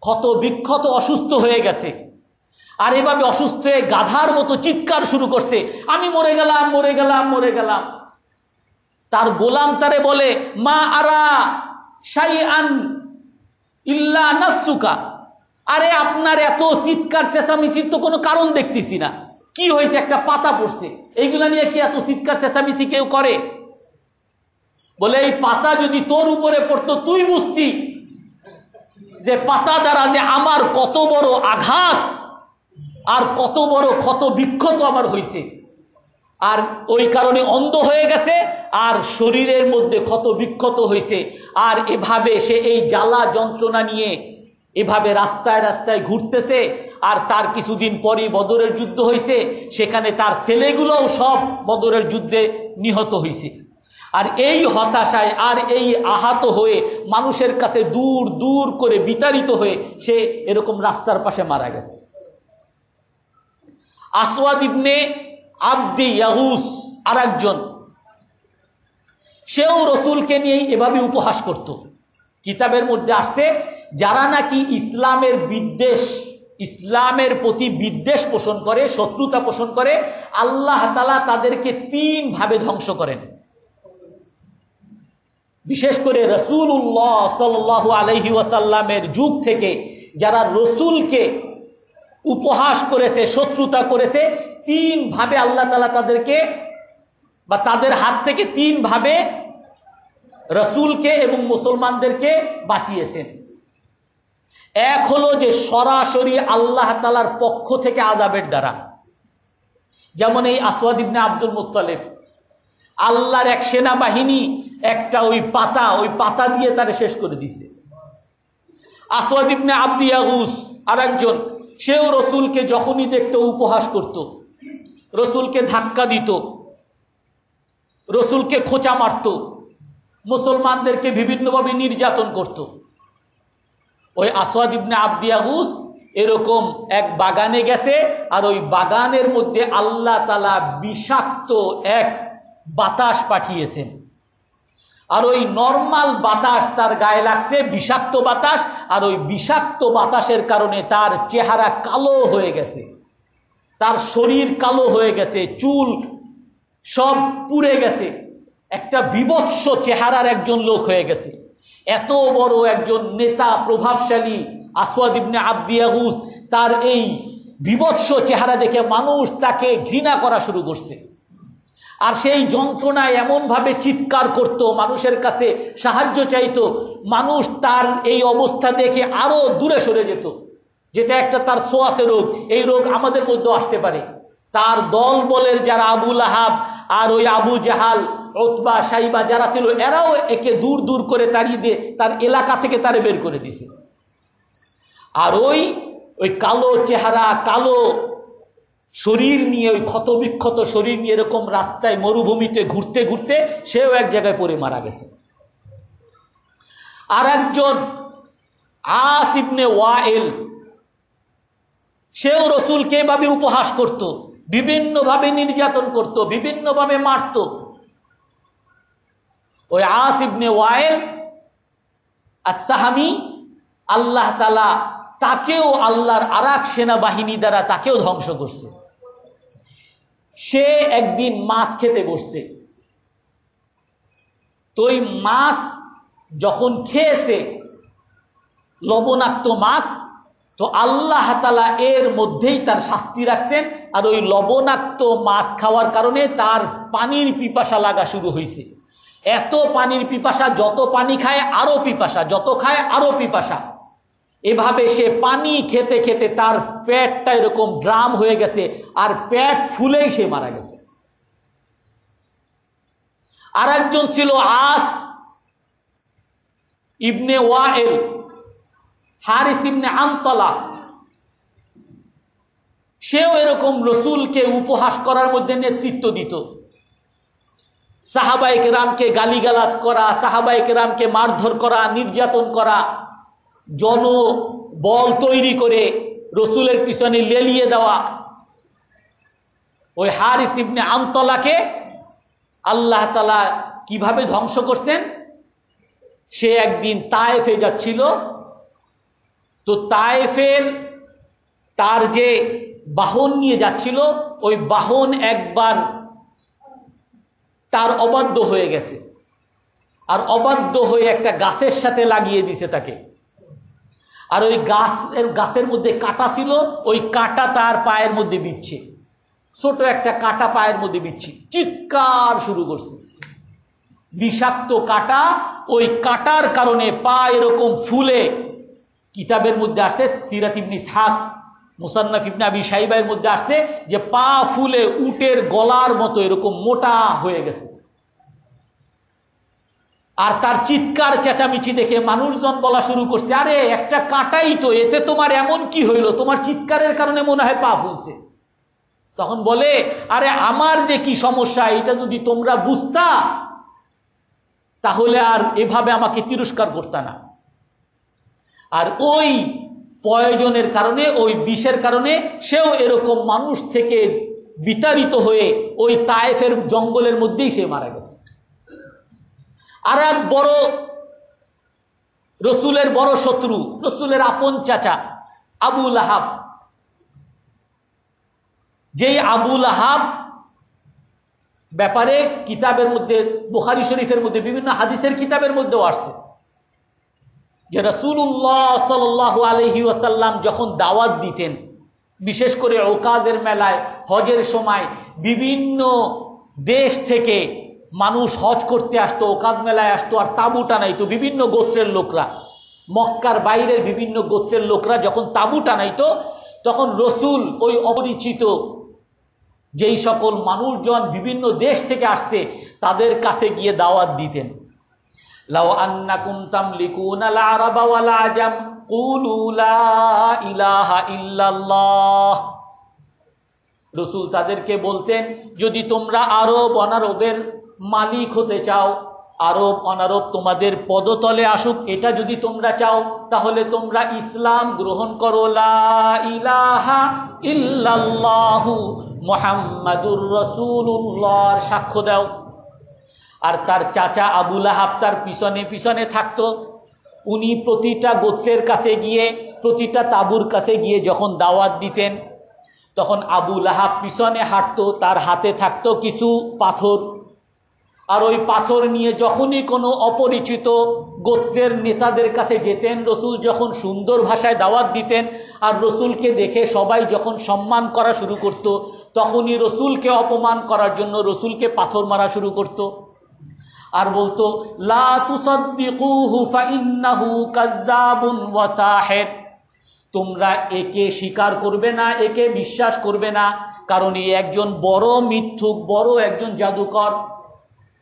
ক্ষত বিক্ষত অসুস্থ হয়ে গেছে। আর এভাবে অসুস্থ হয়ে গাধার মতো চিৎকার শুরু করছে, আমি মরে গেলাম, মরে গেলাম, মরে গেলাম। তার গোলাম তারে বলে, মা আরা শাইআন ইল্লা নাসুকা, আরে আপনার এত চিৎকার চেঁচামেচির তো কোনো কারণ দেখতেছি না, কি হয়েছে? একটা পাতা পড়ছে, এইগুলা নিয়ে কি এত চিৎকার চেঁচামেচি কেউ করে? বলে, এই পাতা যদি তোর উপরে পড়তো তুই বুঝতি যে পাতা দ্বারা যে আমার কত বড় আঘাত আর কত বড় ক্ষত বিক্ষত আমার হয়েছে। আর ওই কারণে অন্ধ হয়ে গেছে আর শরীরের মধ্যে ক্ষত বিক্ষত হয়েছে। আর এভাবে সে এই জ্বালা যন্ত্রণা নিয়ে এভাবে রাস্তায় রাস্তায় ঘুরতেছে। আর তার কিছুদিন পরই বদরের যুদ্ধ হয়েছে, সেখানে তার ছেলেগুলোও সব বদরের যুদ্ধে নিহত হয়েছে। আর এই হতাশায় আর এই আহত হয়ে মানুষের কাছে দূর দূর করে বিতাড়িত হয়ে সে এরকম রাস্তার পাশে মারা গেছে। আসওয়াদ ইবনে আব্দি ইয়াগুস আর একজন, সেও রসুলকে নিয়ে এভাবে উপহাস করত। কিতাবের মধ্যে আসছে যারা নাকি ইসলামের বিদ্বেষ, ইসলামের প্রতি বিদ্বেষ পোষণ করে, শত্রুতা পোষণ করে, আল্লাহ তাআলা তাদেরকে 3 ভাবে ধ্বংস করেন। বিশেষ করে রাসূলুল্লাহ সাল্লাল্লাহু আলাইহি ওয়াসাল্লামের যুগ থেকে যারা রসুলকে উপহাস করেছে, শত্রুতা করেছে, 3 ভাবে আল্লাহ তাআলা তাদেরকে বা তাদের হাত থেকে 3 ভাবে রসুলকে এবং মুসলমানদেরকে বাঁচিয়েছেন। এক হলো যে সরাসরি আল্লাহ তাআলার পক্ষ থেকে আযাবের দ্বারা, যেমন এই আসওয়াদ ইবনে আব্দুল মুত্তালিব, আল্লাহর এক সেনাবাহিনী একটা ওই পাতা দিয়ে তারে শেষ করে দিছে। আসওয়াদ ইবনে আব্দি ইয়াগুস আর একজন, সেও রসুলকে যখনই দেখতো উপহাস করত, রসুলকে ধাক্কা দিত, রসুলকে খোঁচা মারত, মুসলমানদেরকে বিভিন্নভাবে নির্যাতন করত। ওই আসওয়াদ ইবনে আব্দি ইয়াগুস এরকম এক বাগানে গেছে, আর ওই বাগানের মধ্যে আল্লাহ তাআলা বিষাক্ত এক বাতাস পাঠিয়েছেন। আর ওই নরমাল বাতাস তার গায়ে লাগছে, বিষাক্ত বাতাস, আর ওই বিষাক্ত বাতাসের কারণে তার চেহারা কালো হয়ে গেছে, তার শরীর কালো হয়ে গেছে, চুল সব পুড়ে গেছে, একটা বিভৎস চেহারার একজন লোক হয়ে গেছে। এত বড় একজন নেতা, প্রভাবশালী আসওয়াদ ইবনে আব্দি ইয়াগুস, তার এই বিভৎস চেহারা দেখে মানুষ তাকে ঘৃণা করা শুরু করছে। আর সেই যন্ত্রণায় এমনভাবে চিৎকার করত, মানুষের কাছে সাহায্য চাইতো, মানুষ তার এই অবস্থা দেখে আরো দূরে সরে যেত, যেটা একটা তার সোয়াসে রোগ। এই রোগ আমাদের মধ্যেও আসতে পারে। তার দল বলের যারা আবু লাহাব আর ওই আবু জাহাল, উতবা, সাইবা যারা ছিল, এরাও একে দূর দূর করে তাড়িয়ে দিয়ে তার এলাকা থেকে তারে বের করে দিছে। আর ওই কালো চেহারা, কালো শরীর নিয়ে, ওই ক্ষতবিক্ষত শরীর নিয়ে এরকম রাস্তায় মরুভূমিতে ঘুরতে ঘুরতে সেও এক জায়গায় পড়ে মারা গেছে। আর একজন আস ইবনে ওয়াইল, সেও রসুলকে এভাবে উপহাস করত, বিভিন্নভাবে নির্যাতন করত, বিভিন্নভাবে মারত। ওই আস ইবনে ওয়াইল আস-সাহামি, আল্লাহ তাআলা তাকেও আল্লাহর আরেক সেনাবাহিনী দ্বারা তাকেও ধ্বংস করছে। সে একদিন মাছ খেতে বসছে, তো ওই মাছ যখন খেয়েছে, লবণাক্ত মাছ, তো আল্লাহ তাআলা এর মধ্যেই তার শাস্তি রাখছেন। আর ওই লবণাক্ত মাছ খাওয়ার কারণে তার পানির পিপাসা লাগা শুরু হয়েছে। এত পানির পিপাসা, যত পানি খায় আরো পিপাসা, যত খায় আরো পিপাসা। এভাবে সে পানি খেতে খেতে তার পেটটা এরকম ড্রাম হয়ে গেছে, আর পেট ফুলেই সে মারা গেছে। আর একজন ছিল আস ইবনে ওয়াইল, হারিস ইবনে আনতলা, সেও এরকম রসুলকে উপহাস করার মধ্যে নেতৃত্ব দিত। সাহাবায়ে কেরামকে গালিগালাজ করা, সাহাবায়ে কেরামকে মারধর করা, নির্যাতন করা, জনবল তৈরি করে রসুলের পিছনে লেলিয়ে দেওয়া। ওই হারিস ইবনে আনতলাকে আল্লাহ তাআলা কিভাবে ধ্বংস করছেন? সে একদিন তায়েফে যাচ্ছিল, তো তায়েফের তার যে বাহন নিয়ে যাচ্ছিল, ওই বাহন একবার তার অবাধ্য হয়ে গেছে, আর অবাধ্য হয়ে একটা গাছের সাথে লাগিয়ে দিছে তাকে। আর ওই গাছের মধ্যে কাঁটা ছিল, ওই কাঁটা তার পায়ের মধ্যে বিচ্ছে, ছোট একটা কাঁটা পায়ের মধ্যে বিচ্ছে, চিৎকার শুরু করছে। বিষাক্ত কাঁটা, ওই কাঁটার কারণে পা এরকম ফুলে, কিতাবের মধ্যে আসছে, সিরাত ইবনে ইসহাক, মুসান্নাফ ইবনে আবি শাইবার মধ্যে আসছে যে পা ফুলে উটের গলার মতো এরকম মোটা হয়ে গেছে। আর তার চিৎকার চেঁচামেচি দেখে মানুষজন বলা শুরু করছে, আরে একটা কাঁটাই তো, এতে তোমার এমন কি হইল? তোমার চিৎকারের কারণে মনে হয় পা ফুলছে। তখন বলে, আরে আমার যে কি সমস্যা, এটা যদি তোমরা বুঝতা তাহলে আর এভাবে আমাকে তিরস্কার করতা না। আর ওই প্রয়োজনের কারণে, ওই বিষের কারণে সেও এরকম মানুষ থেকে বিতাড়িত হয়ে ওই তায়েফের জঙ্গলের মধ্যেই সে মারা গেছে। আর এক বড় রসুলের বড় শত্রু, রসুলের আপন চাচা আবু লাহাব, যেই আবু লাহাব ব্যাপারে কিতাবের মধ্যে, বুখারী শরীফের মধ্যে, বিভিন্ন হাদিসের কিতাবের মধ্যেও আসছে যে রাসূলুল্লাহ সাল্লাল্লাহু আলাইহি ওয়াসাল্লাম যখন দাওয়াত দিতেন, বিশেষ করে ওকাজের মেলায়, হজের সময় বিভিন্ন দেশ থেকে মানুষ হজ করতে আসতো, ওকাজ মেলায় আসতো, আর তাঁবু টানাইতো বিভিন্ন গোত্রের লোকরা। মক্কার বাইরের বিভিন্ন গোত্রের লোকরা যখন তাঁবু টানাইতো, তখন রসুল ওই অপরিচিত যেই সকল মানুষজন বিভিন্ন দেশ থেকে আসছে তাদের কাছে গিয়ে দাওয়াত দিতেন। লাউ আন্নাকুম তামলিকুনাল আরাবা ওয়াল আজাম কুলু লা ইলাহা ইল্লাল্লাহ। রসুল তাদেরকে বলতেন, যদি তোমরা আরব অনারবের মালিক হতে চাও, আরব অনারব তোমাদের পদতলে আসুক, এটা যদি তোমরা চাও, তাহলে তোমরা ইসলাম গ্রহণ করো, লা ইলাহা ইল্লাল্লাহু মুহাম্মাদুর রাসূলুল্লাহর সাক্ষ্য দাও। আর তার চাচা আবু লাহাব তার পিছনে পিছনে থাকতো। উনি প্রতিটা গোত্রের কাছে গিয়ে, প্রতিটা তাঁবুর কাছে গিয়ে যখন দাওয়াত দিতেন, তখন আবু লাহাব পিছনে হাঁটতো, তার হাতে থাকতো কিছু পাথর। আর ওই পাথর নিয়ে যখনই কোনো অপরিচিত গোত্রের নেতাদের কাছে যেতেন, রসুল যখন সুন্দর ভাষায় দাওয়াত দিতেন, আর রসুলকে দেখে সবাই যখন সম্মান করা শুরু করত, তখনই রসুলকে অপমান করার জন্য রসুলকে পাথর মারা শুরু করত। আর বলতো, লা তুসাদ্দিকুহু ফাইন্নাহু কাজ্জাবুন ওয়া সাহির। তোমরা একে স্বীকার করবে না, একে বিশ্বাস করবে না, কারণ এই একজন বড় মিথ্যুক, বড় একজন জাদুকর।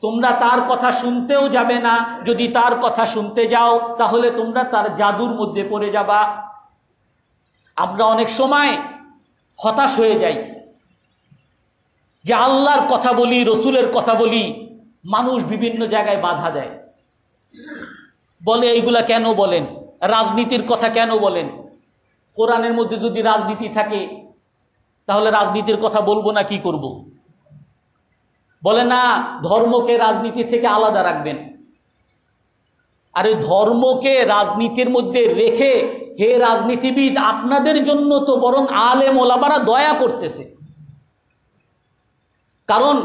তোমরা তার কথা শুনতেও যাবে না, যদি তার কথা শুনতে যাও তাহলে তোমরা তার জাদুর মধ্যে পড়ে যাবা। আমরা অনেক সময় হতাশ হয়ে যাই যে আল্লাহর কথা বলি, রসুলের কথা বলি, মানুষ বিভিন্ন জায়গায় বাধা দেয়, বলে এইগুলা কেন বলেন, রাজনীতির কথা কেন বলেন? কোরআনের মধ্যে যদি রাজনীতি থাকে তাহলে রাজনীতির কথা বলবো না, কি করব? বলে না, ধর্মকে রাজনীতি থেকে আলাদা রাখবেন। আর এই ধর্মকে রাজনীতির মধ্যে রেখে, হে রাজনীতিবিদ, আপনাদের জন্য তো বরং আলেম ওলামারা দয়া করতেছে। কারণ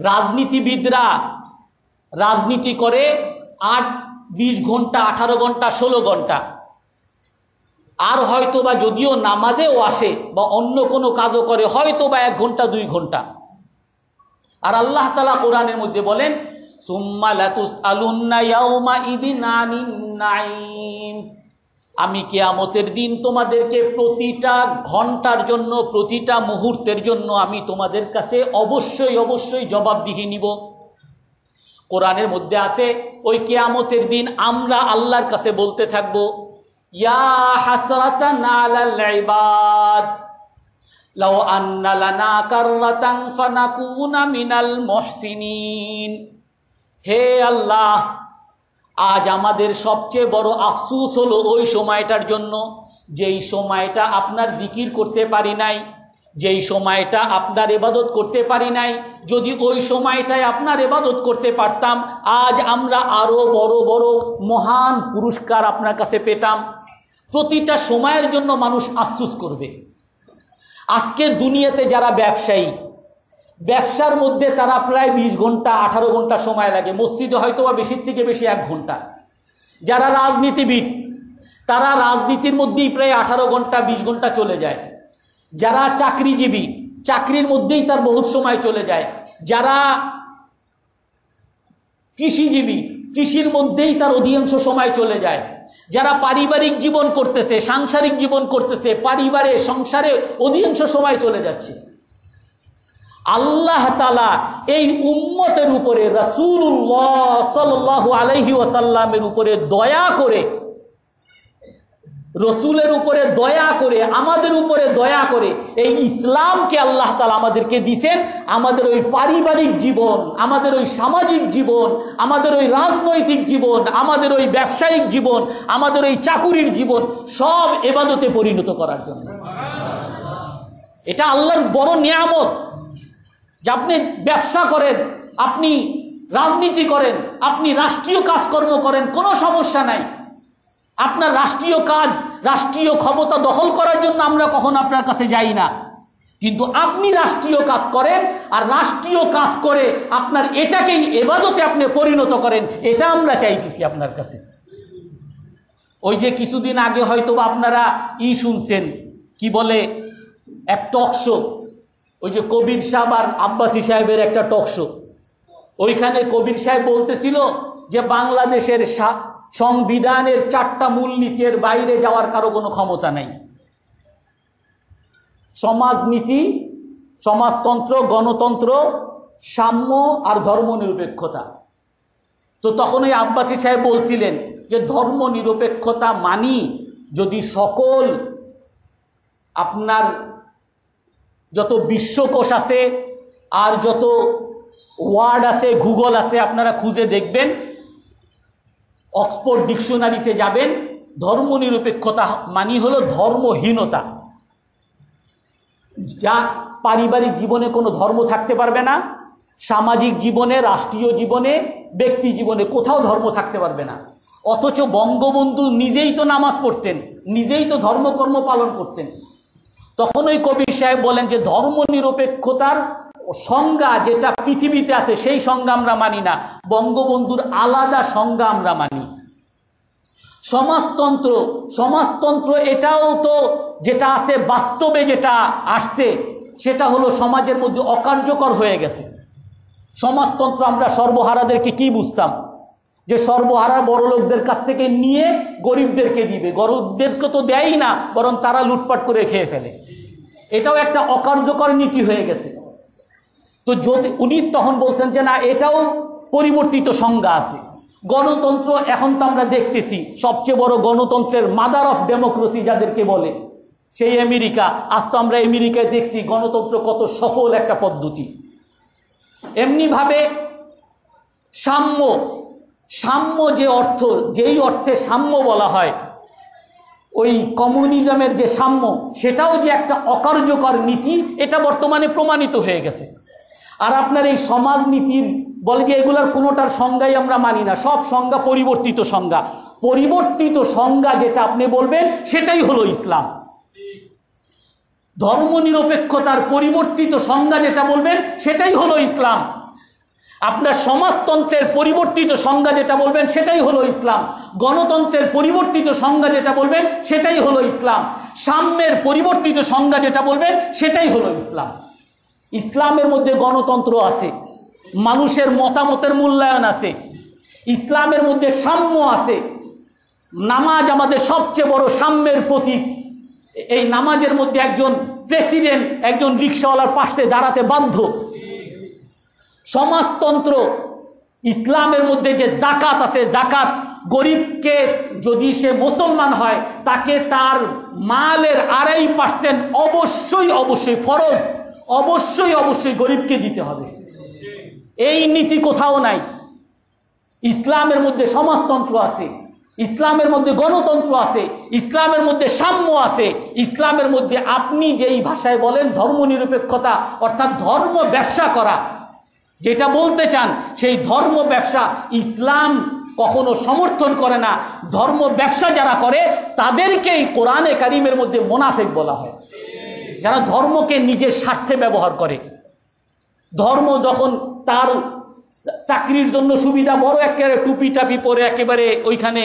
রাজনীতিবিদরা রাজনীতি করে 8-20 ঘন্টা, 18 ঘন্টা, 16 ঘন্টা, আর হয়তো বা যদিও নামাজেও আসে বা অন্য কোনো কাজও করে হয়তো বা 1 ঘন্টা 2 ঘন্টা। আর আল্লাহ তাআলা কোরআনের মধ্যে বলেন, সুম্মা লাতুসআলুন্না ইয়াউমা ইদিন আনিন নাঈম। আমি কিয়ামতের দিন তোমাদেরকে প্রতিটা ঘন্টার জন্য, প্রতিটা মুহূর্তের জন্য আমি তোমাদের কাছে অবশ্যই অবশ্যই জবাবদিহি নিব। কোরআনের মধ্যে আছে ওই কিয়ামতের দিন আমরা আল্লাহর কাছে বলতে থাকবো, ইয়া হাসরাতান আলাল ইবাদ লাউ আন্না লানা কাররাতান ফানাকুনা মিনাল মুহসিনিন। হে আল্লাহ, আজ আমাদের সবচেয়ে বড় আফসোস হলো ওই সময়টার জন্য যেই সময়টা আপনার জিকির করতে পারি নাই, যেই সময়টা আপনার ইবাদত করতে পারি নাই। যদি ওই সময়টায় আপনার ইবাদত করতে পারতাম, আজ আমরা আরো বড় বড় মহান পুরস্কার আপনার কাছে পেতাম। প্রতিটা সময়ের জন্য মানুষ আফসোস করবে। আজকে দুনিয়াতে যারা ব্যবসায়ী, ব্যবসার মধ্যে তারা প্রায় 20 ঘন্টা 18 ঘন্টা সময় লাগে, মসজিদে হয়তো বা বেশির থেকে বেশি 1 ঘন্টা। যারা রাজনীতিবিদ, তারা রাজনীতির মধ্যেই প্রায় 18 ঘন্টা 20 ঘন্টা চলে যায়। যারা চাকরিজীবী, চাকরির মধ্যেই তার বহুত সময় চলে যায়। যারা কৃষিজীবী, কৃষির মধ্যেই তার অধিকাংশ সময় চলে যায়। যারা পারিবারিক জীবন করতেছে, সাংসারিক জীবন করতেছে, পরিবারে সংসারে অধিকাংশ সময় চলে যাচ্ছে। আল্লাহ তাআলা এই উম্মতের উপরে, রাসূলুল্লাহ সাল্লাল্লাহু আলাইহি ওয়াসাল্লামের উপরে দয়া করে, রসুলের উপরে দয়া করে, আমাদের উপরে দয়া করে এই ইসলামকে আল্লাহ তাআলা আমাদেরকে দিয়েছেন। আমাদের ওই পারিবারিক জীবন, আমাদের ওই সামাজিক জীবন, আমাদের ওই রাজনৈতিক জীবন, আমাদের ওই ব্যবসায়িক জীবন, আমাদের ওই চাকুরির জীবন সব ইবাদতে পরিণত করার জন্য। এটা আল্লাহর বড় নিয়ামত যে আপনি ব্যবসা করেন, আপনি রাজনীতি করেন, আপনি রাষ্ট্রীয় কাজকর্ম করেন, কোনো সমস্যা নাই। আপনার রাষ্ট্রীয় কাজ, রাষ্ট্রীয় ক্ষমতা দখল করার জন্য আমরা কখনো আপনার কাছে যাই না, কিন্তু আপনি রাষ্ট্রীয় কাজ করেন আর রাষ্ট্রীয় কাজ করে আপনার এটাকেই ইবাদতে আপনি পরিণত করেন, এটা আমরা চাইতেছি আপনার কাছে। ওই যে কিছুদিন আগে হয়তো আপনারা শুনছেন, কি বলে, এক টক শো, ওই যে কবির সাহেব আর আব্বাসী সাহেবের একটা টক শো। ওইখানে কবির সাহেব বলতেছিল যে বাংলাদেশের সংবিধানের 4টা মূলনীতির বাইরে যাওয়ার কারো কোনো ক্ষমতা নাই। সমাজনীতি, সমাজতন্ত্র, গণতন্ত্র, সাম্য আর ধর্মনিরপেক্ষতা। তো তখন ওই আব্বাসী সাহেব বলছিলেন যে ধর্মনিরপেক্ষতা মানি যদি সকল আপনার যত বিশ্বকোষ আছে আর যত ওয়ার্ড আছে, গুগল আছে, আপনারা খুঁজে দেখবেন, অক্সফোর্ড ডিকশনারিতে যাবেন, ধর্মনিরপেক্ষতা মানি হলো ধর্মহীনতা। যা পারিবারিক জীবনে কোনো ধর্ম থাকতে পারবে না, সামাজিক জীবনে, রাষ্ট্রীয় জীবনে, ব্যক্তি জীবনে কোথাও ধর্ম থাকতে পারবে না। অথচ বঙ্গবন্ধু নিজেই তো নামাজ পড়তেন, নিজেই তো ধর্মকর্ম পালন করতেন। তখন ওই কবির সাহেব বলেন যে ধর্মনিরপেক্ষতার সংজ্ঞা যেটা পৃথিবীতে আছে সেই সংজ্ঞা আমরা মানি না, বঙ্গবন্ধুর আলাদা সংজ্ঞা আমরা মানি। সমাজতন্ত্র, সমাজতন্ত্র এটাও তো যেটা আছে বাস্তবে, যেটা আসছে সেটা হলো সমাজের মধ্যে অকার্যকর হয়ে গেছে। সমাজতন্ত্র আমরা সর্বহারাদেরকে কি বুঝতাম, যে সর্বহারা বড় লোকদের কাছ থেকে নিয়ে গরিবদেরকে দিবে, গরিবদেরকে তো দেয়ই না, বরং তারা লুটপাট করে খেয়ে ফেলে। এটাও একটা অকার্যকর নীতি হয়ে গেছে। তো যদি উনি তখন বলছেন যে না, এটাও পরিবর্তিত সংজ্ঞা আছে। গণতন্ত্র এখন তো আমরা দেখতেছি সবচেয়ে বড় গণতন্ত্রের মাদার অফ ডেমোক্রেসি যাদেরকে বলে সেই আমেরিকা। আজ তো আমরা আমেরিকায় দেখছি গণতন্ত্র কত সফল একটা পদ্ধতি। এমনিভাবে সাম্য, সাম্য যে অর্থ, যেই অর্থে সাম্য বলা হয়, ওই কমিউনিজমের যে সাম্য, সেটাও যে একটা অকার্যকর নীতি, এটা বর্তমানে প্রমাণিত হয়ে গেছে। আর আপনার এই সমাজনীতির বলে যে এগুলার কোনোটার সংজ্ঞাই আমরা মানি না, সব সংজ্ঞা পরিবর্তিত সংজ্ঞা। পরিবর্তিত সংজ্ঞা যেটা আপনি বলবেন সেটাই হলো ইসলাম। ধর্মনিরপেক্ষতার পরিবর্তিত সংজ্ঞা যেটা বলবেন সেটাই হলো ইসলাম। আপনার সমাজতন্ত্রের পরিবর্তিত সংজ্ঞা যেটা বলবেন সেটাই হলো ইসলাম। গণতন্ত্রের পরিবর্তিত সংজ্ঞা যেটা বলবেন সেটাই হলো ইসলাম। সাম্যের পরিবর্তিত সংজ্ঞা যেটা বলবেন সেটাই হলো ইসলাম। ইসলামের মধ্যে গণতন্ত্র আছে, মানুষের মতামতের মূল্যায়ন আছে, ইসলামের মধ্যে সাম্য আছে, নামাজ আমাদের সবচেয়ে বড় সাম্যের প্রতীক। এই নামাজের মধ্যে একজন প্রেসিডেন্ট একজন রিকশাওয়ালার পাশে দাঁড়াতে বাধ্য। সমাজতন্ত্র, ইসলামের মধ্যে যে জাকাত আছে, জাকাত গরিবকে যদি সে মুসলমান হয় তাকে তার মালের 2.5% অবশ্যই ফরজ, অবশ্যই গরিবকে দিতে হবে। এই নীতি কোথাও নাই। ইসলামের মধ্যে সমাজতন্ত্র আছে, ইসলামের মধ্যে গণতন্ত্র আছে, ইসলামের মধ্যে সাম্য আছে, ইসলামের মধ্যে আপনি যেই ভাষায় বলেন ধর্মনিরপেক্ষতা, অর্থাৎ ধর্ম ব্যবসা করা যেটা বলতে চান, সেই ধর্ম ব্যবসা ইসলাম কখনো সমর্থন করে না। ধর্ম ব্যবসা যারা করে তাদেরকেই কোরআনে কারিমের মধ্যে মুনাফিক বলা হয়, যারা ধর্মকে নিজের স্বার্থে ব্যবহার করে। ধর্ম যখন তার চাকরির জন্য সুবিধা, বড় একেবারে টুপি টাপি পরে একেবারে ওইখানে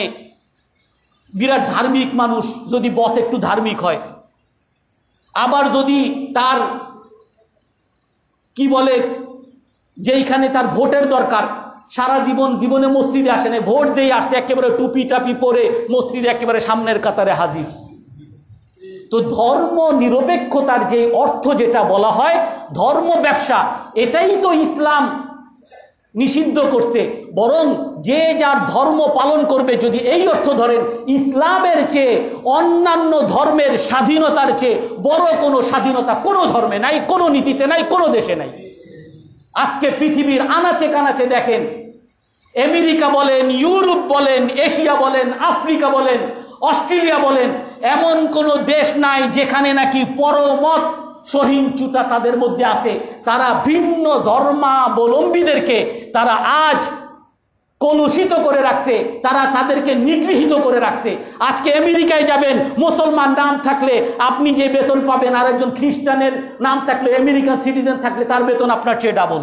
বিরাট ধার্মিক মানুষ, যদি বস একটু ধার্মিক হয়, আবার যদি তার কি বলে যেইখানে তার ভোটের দরকার, সারা জীবনে মসজিদে আসে না, ভোট যেই আসছে একেবারে টুপি টাপি পরে মসজিদে একেবারে সামনের কাতারে হাজির। তো ধর্ম নিরপেক্ষতার যে অর্থ যেটা বলা হয় ধর্ম ব্যবসা, এটাই তো ইসলাম নিষিদ্ধ করছে। বরং যে যার ধর্ম পালন করবে, যদি এই অর্থ ধরেন ইসলামের চেয়ে অন্যান্য ধর্মের স্বাধীনতার চেয়ে বড় কোনো স্বাধীনতা কোনো ধর্মে নাই, কোনো নীতিতে নাই, কোনো দেশে নাই। আজকে পৃথিবীর আনাচে কানাচে দেখেন, আমেরিকা বলেন, ইউরোপ বলেন, এশিয়া বলেন, আফ্রিকা বলেন, অস্ট্রেলিয়া বলেন, এমন কোনো দেশ নাই যেখানে নাকি পরমত সহিংসুতা তাদের মধ্যে আছে। তারা ভিন্ন ধর্মাবলম্বীদেরকে তারা আজ কলুষিত করে রাখছে, তারা তাদেরকে নিগৃহীত করে রাখছে। আজকে আমেরিকায় যাবেন, মুসলমান নাম থাকলে আপনি যে বেতন পাবেন, আর একজন খ্রিস্টানের নাম থাকলে, আমেরিকান সিটিজেন থাকলে তার বেতন আপনার চেয়ে ডাবল।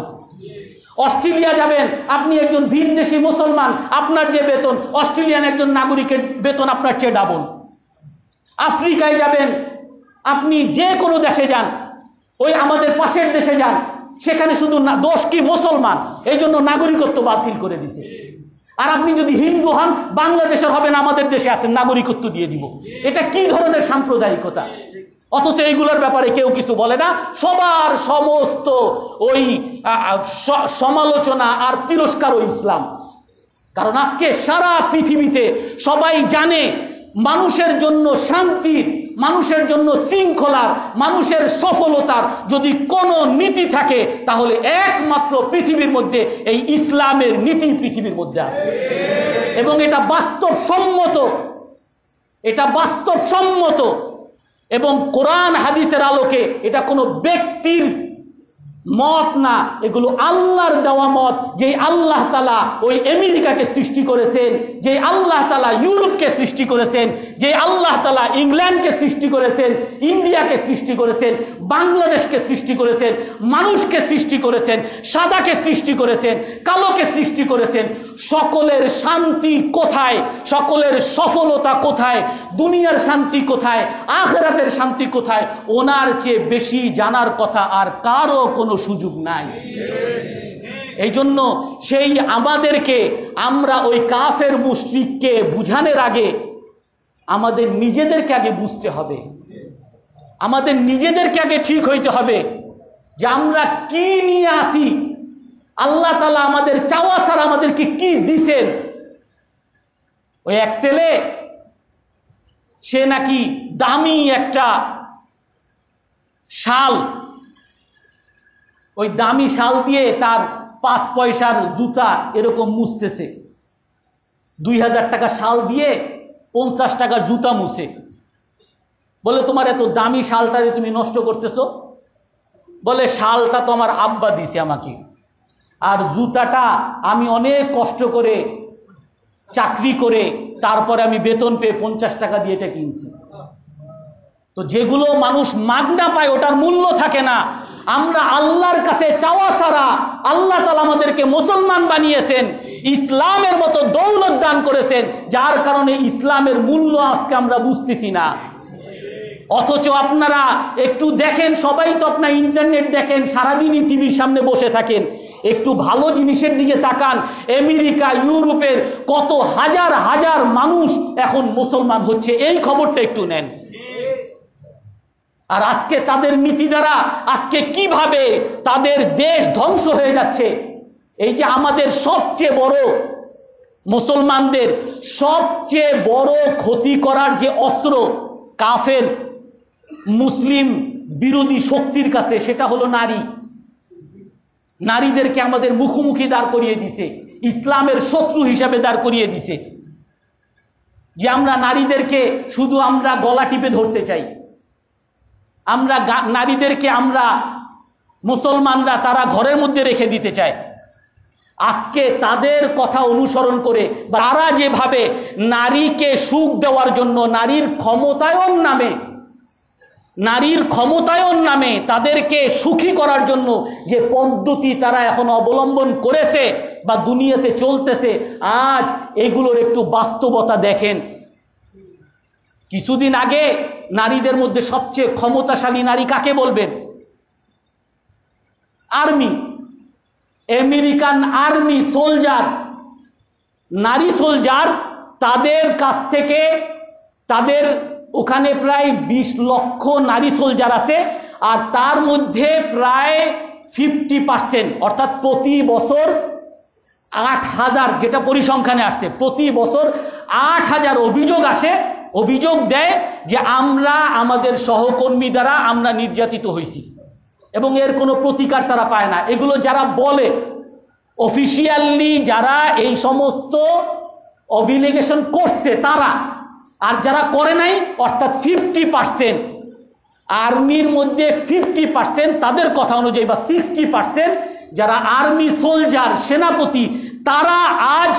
অস্ট্রেলিয়া যাবেন, আপনি একজন ভিনদেশী মুসলমান, আপনার যে বেতন অস্ট্রেলিয়ান একজন নাগরিকের বেতন আপনার চেয়ে ডাবল। আফ্রিকায় যাবেন, আপনি যে কোনো দেশে যান, ওই আমাদের পাশের দেশে যান, সেখানে শুধু দোষ কি মুসলমান, এই জন্য নাগরিকত্ব বাতিল করে দিছে। আর আপনি যদি হিন্দু হন, বাংলাদেশের হবেন, আমাদের দেশে আসেন, নাগরিকত্ব দিয়ে দিব। এটা কি ধরনের সাম্প্রদায়িকতা? অথচ এইগুলোর ব্যাপারে কেউ কিছু বলে না। সবার সমস্ত ওই সমালোচনা আর তিরস্কার ও ইসলাম। কারণ আজকে সারা পৃথিবীতে সবাই জানে মানুষের জন্য শান্তির, মানুষের জন্য শৃঙ্খলার, মানুষের সফলতার যদি কোনো নীতি থাকে তাহলে একমাত্র পৃথিবীর মধ্যে এই ইসলামের নীতি পৃথিবীর মধ্যে আছে। এবং এটা বাস্তবসম্মত, এটা বাস্তবসম্মত এবং কোরআন হাদিসের আলোকে এটা কোনো ব্যক্তির মত না, এগুলো আল্লাহর দেওয়া মত। যেই আল্লাহ তাআলা ওই আমেরিকাকে সৃষ্টি করেছেন, যে আল্লাহ তাআলা ইউরোপকে সৃষ্টি করেছেন, যে আল্লাহ তাআলা ইংল্যান্ডকে সৃষ্টি করেছেন, ইন্ডিয়াকে সৃষ্টি করেছেন, বাংলাদেশকে সৃষ্টি করেছেন, মানুষকে সৃষ্টি করেছেন, সাদাকে সৃষ্টি করেছেন, কালোকে সৃষ্টি করেছেন, সকলের শান্তি কোথায়, সকলের সফলতা কোথায়, দুনিয়ার শান্তি কোথায়, আখিরাতের শান্তি কোথায়, ওনার চেয়ে বেশি জানার কথা আর কারো কোনো সুযোগ নাই। এই জন্য সেই আমাদেরকে, আমরা ওই কাফের মুশরিককে বুঝানোর আগে আমাদের নিজেদেরকে আগে বুঝতে হবে, আমাদের নিজেদেরকে আগে ঠিক হইতে হবে যে আমরা কি নিয়ে আসি, আল্লাহ তাআলা আমাদের চাওয়া ছাড়া আমাদেরকে কি দিছেন। ওই এক ছেলে, সে নাকি দামি একটা শাল, ওই দামি শাল দিয়ে তার 5 পয়সার জুতা এরকম মুছতেছে। 2000 টাকা শাল দিয়ে 50 টাকার জুতা মুছে। বলে তোমার এত দামি শালটারে তুমি নষ্ট করতেছো? বলে শালটা তো আমার আব্বা দিছে আমাকে, আর জুতাটা আমি অনেক কষ্ট করে চাকরি করে তারপরে আমি বেতন পেয়ে 50 টাকা দিয়ে এটা কিনছি। তো যেগুলো মানুষ মাগনা পায় ওটার মূল্য থাকে না। আমরা আল্লাহর কাছে চাওয়া ছাড়া আল্লাহ তাআলা আমাদেরকে মুসলমান বানিয়েছেন, ইসলামের মতো দৌলত দান করেছেন, যার কারণে ইসলামের মূল্য আজকে আমরা বুঝতেছি না। অথচ আপনারা একটু দেখেন, সবাই তো আপনার ইন্টারনেট দেখেন, সারাদিনই টিভির সামনে বসে থাকেন, একটু ভালো জিনিসের দিকে তাকান। আমেরিকা, ইউরোপের কত হাজার হাজার মানুষ এখন মুসলমান হচ্ছে, এই খবরটা একটু নেন। আর আজকে তাদের নীতি দ্বারা আজকে কিভাবে তাদের দেশ ধ্বংস হয়ে যাচ্ছে। এই যে আমাদের সবচেয়ে বড়, মুসলমানদের সবচেয়ে বড় ক্ষতি করার যে অস্ত্র কাফের মুসলিম বিরোধী শক্তির কাছে, সেটা হলো নারী। নারীদেরকে আমাদের মুখোমুখি দাঁড় করিয়ে দিছে, ইসলামের শত্রু হিসাবে দাঁড় করিয়ে দিছে, যে আমরা নারীদেরকে শুধু আমরা গলা টিপে ধরতে চাই, আমরা নারীদেরকে আমরা মুসলমানরা তারা ঘরের মধ্যে রেখে দিতে চায়। আজকে তাদের কথা অনুসরণ করে তারা যেভাবে নারীকে সুখ দেওয়ার জন্য নারীর ক্ষমতায়ন নামে তাদেরকে সুখী করার জন্য যে পদ্ধতি তারা এখন অবলম্বন করেছে বা দুনিয়াতে চলতেছে, আজ এগুলোর একটু বাস্তবতা দেখেন। কিছুদিন আগে নারীদের মধ্যে সবচেয়ে ক্ষমতাশালী নারী কাকে বলবেন? আর্মি, আমেরিকান আর্মি সোলজার, নারী সোলজার, তাদের কাছ থেকে তাদের ওখানে প্রায় 20 লক্ষ নারী সোলজার আছে, আর তার মধ্যে প্রায় 50%, অর্থাৎ প্রতি বছর 8,000, যেটা পরিসংখ্যানে আসছে, প্রতি বছর 8,000 অভিযোগ আসে, অভিযোগ দেয় যে আমরা আমাদের সহকর্মী দ্বারা আমরা নির্যাতিত হয়েছি, এবং এর কোনো প্রতিকার তারা পায় না। এগুলো যারা বলে অফিসিয়ালি, যারা এই সমস্ত অভিলিগেশন করছে তারা, আর যারা করে নাই অর্থাৎ 50%, আর্মির মধ্যে 50% তাদের কথা অনুযায়ী বা 60% যারা আর্মি সোলজার সেনাপতি, তারা আজ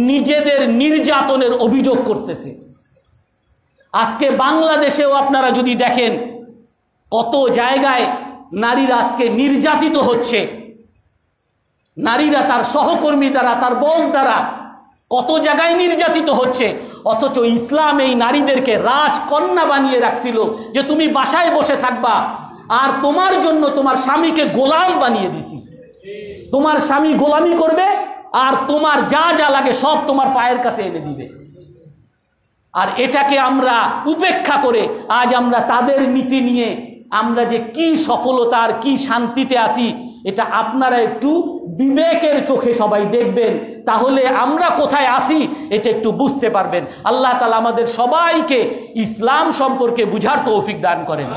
নিজেদের নির্যাতনের অভিযোগ করতেছে। আজকে বাংলাদেশেও আপনারা যদি দেখেন কত জায়গায় নারীরা আজকে নির্যাতিত হচ্ছে, নারীরা তার সহকর্মী দ্বারা, তার বস দ্বারা কত জায়গায় নির্যাতিত হচ্ছে। অথচ ইসলাম এই নারীদেরকে রাজকন্যা বানিয়ে রাখছিল যে তুমি বাসায় বসে থাকবা, আর তোমার জন্য তোমার স্বামীকে গোলাম বানিয়ে দিছি। তোমার স্বামী গোলামি করবে, আর তোমার যা যা লাগে সব তোমার পায়ের কাছে এনে দিবে। আর এটাকে আমরা উপেক্ষা করে আজ আমরা তাদের নীতি নিয়ে আমরা যে কি সফলতা আর কি শান্তিতে আছি, এটা আপনারা একটু বিবেকের চোখে সবাই দেখবেন, তাহলে আমরা কোথায় আছি এটা একটু বুঝতে পারবেন। আল্লাহ তাআলা আমাদের সবাইকে ইসলাম সম্পর্কে বুঝার তৌফিক দান করেন।